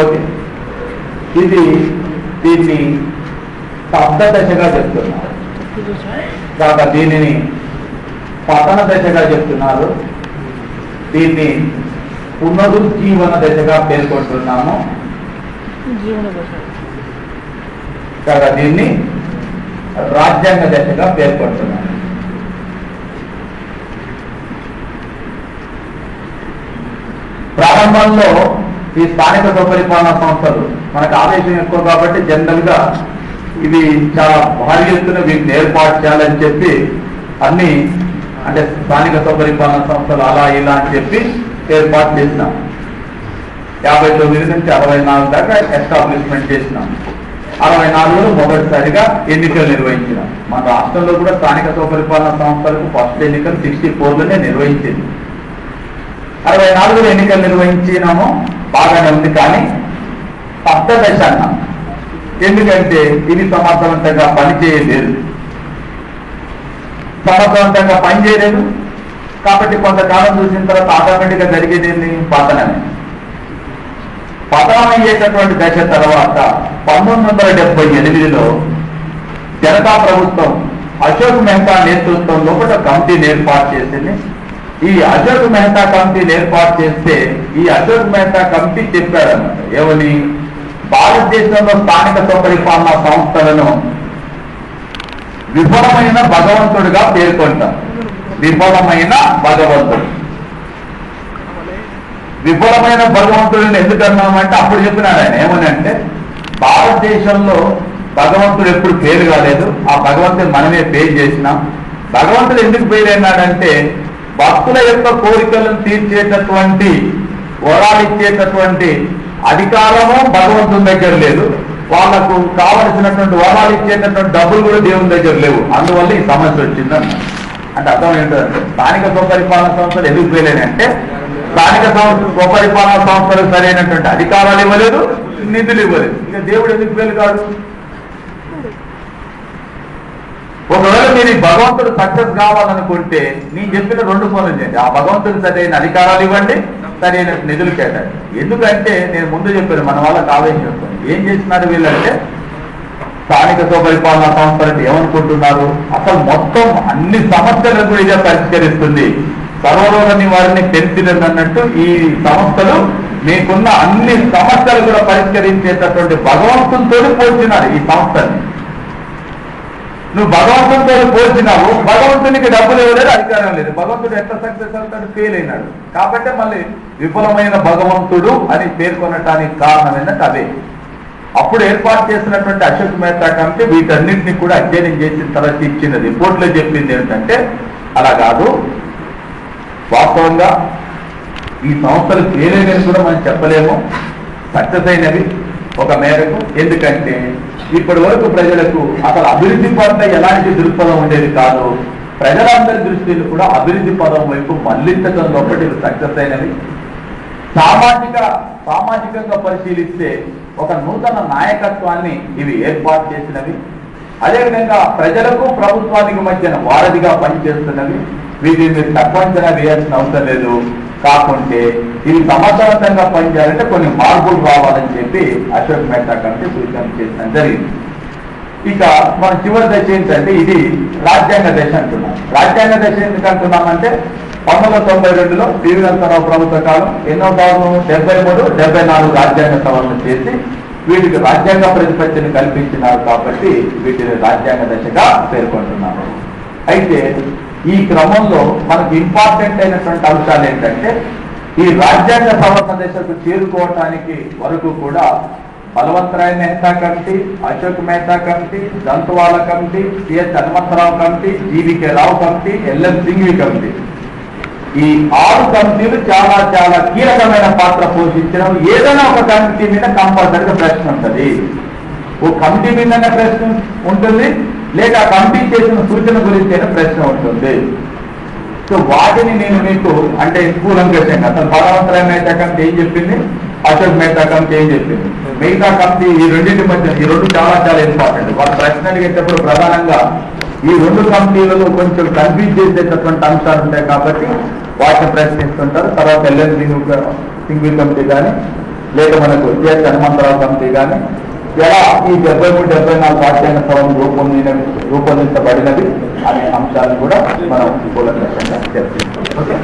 ఓకే, దీన్ని శబ్ద దశగా చెప్తున్నారు. కాగా దీనిని పతన దశగా చెప్తున్నారు. దీన్ని పునరుజ్జీవన దశగా పేర్కొంటున్నాము. కాగా దీన్ని రాజ్యాంగ దశగా పేర్కొంటున్నాము. ప్రారంభంలో ఈ స్థానిక స్వపరిపాలన సంస్థలు మనకు ఆదేశం ఎక్కువ కాబట్టి జనరల్ గా ఇవి చాలా భారీ ఎత్తున వీటిని ఏర్పాటు చేయాలని చెప్పి అన్ని అంటే స్థానిక స్వపరిపాలన సంస్థలు అలా ఇలా అని చెప్పి ఏర్పాటు చేసినాం. 59 నుంచి 64 దాకా ఎస్టాబ్లిష్మెంట్ చేసినాం. 64లో మొదటిసారిగా ఎన్నికలు నిర్వహించినాం. మన రాష్ట్రంలో కూడా స్థానిక స్వపరిపాలన సంస్థలకు ఫస్ట్ ఎన్నికలు 64లోనే నిర్వహించింది. 64లో ఎన్నికలు నిర్వహించినాము, బాగానే ఉంది. కానీ సప్తదశ అన్నాం. ఎందుకంటే ఇది సమర్థవంతంగా పనిచేయలేదు, సమర్థవంతంగా పనిచేయలేదు. కాబట్టి కొంతకాలం చూసిన తర్వాత ఆటోమేటిక్గా జరిగేది ఏంటి? పతనమే. పతనం అయ్యేటటువంటి దశ తర్వాత 1978లో జనతా ప్రభుత్వం అశోక్ మెహతా నేతృత్వంలో ఒక కమిటీని ఏర్పాటు చేసింది. ఈ అశోక్ మెహతా కమిటీని ఏర్పాటు చేస్తే ఈ అశోక్ మెహతా కమిటీ చెప్పారన్నమాట, ఏమని? భారతదేశంలో స్థానిక స్వపరిపాలనా సంస్థలను విఫలమైన భగవంతుడిగా పేర్కొంటాం. విఫలమైన భగవంతుడు, విఫలమైన భగవంతుడిని ఎందుకన్నామంటే అప్పుడు చెప్పినాడు ఆయన, ఏమని అంటే భారతదేశంలో భగవంతుడు ఎప్పుడు ఫెయిల్ కాలేదు, ఆ భగవంతుడు మనమే ఫెయిల్ చేసినాం. భగవంతుడు ఎందుకు ఫెయిల్ అయినాడంటే భక్తుల యొక్క కోరికలను తీర్చేటటువంటి, వరాలు ఇచ్చేటటువంటి అధికారము భగవంతుని దగ్గర లేదు, వాళ్లకు కావలసినటువంటి వరాలు ఇచ్చేటటువంటి డబ్బులు కూడా దేవుని దగ్గర లేవు. అందువల్ల ఈ సమస్య వచ్చిందన్న. అంటే అర్థం ఏంటంటే స్థానిక స్వపరిపాలన సంస్థలు ఎందుకు ఫెయిల్ అయినాయంటే స్థానిక స్వపరిపాలన సంస్థలకు సరైనటువంటి అధికారాలు ఇవ్వలేదు, నిధులు ఇవ్వలేదు. ఇక దేవుడు ఎందుకు ఫెయిల్ కాదు? ఒకవేళ మీరు ఈ భగవంతుడు సక్సెస్ కావాలనుకుంటే నేను చెప్పిన 2 పనులు చేయండి. ఆ భగవంతుడు సరైన అధికారాలు ఇవ్వండి, సరైన నిధులు కేటాయి. ఎందుకంటే నేను ముందు చెప్పాను, మన వాళ్ళకి ఆవేశం చెప్తాను. ఏం చేస్తున్నారు వీళ్ళంటే స్థానిక స్వపరిపాలనా సంస్థలు ఏమనుకుంటున్నారు, అసలు మొత్తం అన్ని సమస్యలను కూడా ఇదే పరిష్కరిస్తుంది, సర్వరోగ నివారణ పెన్సిల్ అన్నట్టు ఈ సంస్థలు మీకున్న అన్ని సమస్యలు కూడా పరిష్కరించేటటువంటి భగవంతునితో పోల్చినారు ఈ సంస్థని. నువ్వు భగవంతునితో పోల్చినావు, భగవంతునికి డబ్బులు ఇవ్వలేదు, అధికారం లేదు. భగవంతుడు ఎట్లా సక్సెస్ అవుతాడు? ఫెయిల్ అయినాడు. కాబట్టి మళ్ళీ విఫలమైన భగవంతుడు అని పేర్కొనటానికి కారణం ఏంటంటే అదే. అప్పుడు ఏర్పాటు చేసినటువంటి అశోక్ మెహతా కమిటీ వీటన్నింటినీ కూడా అధ్యయనం చేసిన తర్వాత ఇచ్చిన రిపోర్ట్లో చెప్పింది ఏంటంటే అలా కాదు, వాస్తవంగా ఈ సంస్థలు ఫెయిల్ అయినవి కూడా మనం చెప్పలేము, సక్సెస్ అయినవి ఒక మేరకు. ఎందుకంటే ఇప్పటి వరకు ప్రజలకు అసలు అభివృద్ధి పట్ల ఎలాంటి దృక్పథం ఉండేది కాదు. ప్రజలందరి దృష్టిని కూడా అభివృద్ధి పదం వైపు మళ్లించడంలో ఒకటి సక్సెస్ అయినవి. సామాజికంగా పరిశీలిస్తే ఒక నూతన నాయకత్వాన్ని ఇవి ఏర్పాటు చేసినవి. అదేవిధంగా ప్రజలకు ప్రభుత్వానికి మధ్యన వారధిగా పనిచేస్తున్నవి. వీటిని మీరు తక్కువంచనా వేయాల్సిన అవసరం లేదు. కాకుంటే ఇవి సమర్థవంతంగా పనిచేయాలంటే కొన్ని మార్పులు రావాలని చెప్పి అశోక్ మెహతా కమిటీ సూచన చేసిన జరిగింది. ఇక మన చివరి దశ ఏంటంటే ఇది రాజ్యాంగ దశ అంటున్నాం. రాజ్యాంగ దశ ఎందుకు అంటున్నామంటే 1992లో పివి నరసింహారావు ప్రభుత్వ కాలం ఎన్నో కాలం 73, 74 రాజ్యాంగ సవరణలు చేసి వీటికి రాజ్యాంగ ప్రతిపత్తిని కల్పించినారు. కాబట్టి వీటిని రాజ్యాంగ దశగా పేర్కొంటున్నారు. అయితే ఈ క్రమంలో మనకు ఇంపార్టెంట్ అయినటువంటి అంశాలు ఏంటంటే ఈ రాజ్యాంగ సవరణ దశకు చేరుకోవటానికి వరకు కూడా Balwantrai Mehta committee, Ashok Mehta committee, Dantwala committee, C H Hanumantharao committee, G V K Rao committee, L M Singhvi committee, ఈ 6 కమిటీలు చాలా చాలా కీలకమైన పాత్ర పోషించడం. ఏదైనా ఒక కమిటీ మీద కంపల్సరీగా ప్రశ్న ఉంటుంది. ఓ కమిటీ మీదనే ప్రశ్న ఉంటుంది, లేక ఆ కమిటీ చేసిన సూచన గురించి ప్రశ్న ఉంటుంది. సో వాటిని నేను మీకు అంటే కూలంకషంగా అసలు బలవంతరాయ్ మెహతా కమిటీ ఏం చెప్పింది, అశోక్ మెహతా కమిటీ ఏం చెప్పింది, మిగతా కమిటీ ఈ రెండింటి మధ్య ఈ 2 చాలా చాలా ఇంపార్టెంట్. వాళ్ళ ప్రశ్న అడిగేటప్పుడు ప్రధానంగా ఈ 2 కమిటీలలో కొంచెం కన్ఫ్యూజ్ చేసేటటువంటి అంశాలు ఉంటాయి కాబట్టి వాటిని ప్రశ్నిస్తుంటారు. తర్వాత ఎల్ఎన్ సింఘ్వి కమిటీ కానీ లేక మనకు సిహెచ్ హనుమంతరావు కమిటీ కానీ ఎలా ఈ 73, 74 రాజ్యాంగ సవరణ రూపొందించబడినది అనే అంశాలను కూడా మనం కూలంకషంగా చర్చిస్తాం. ఓకే.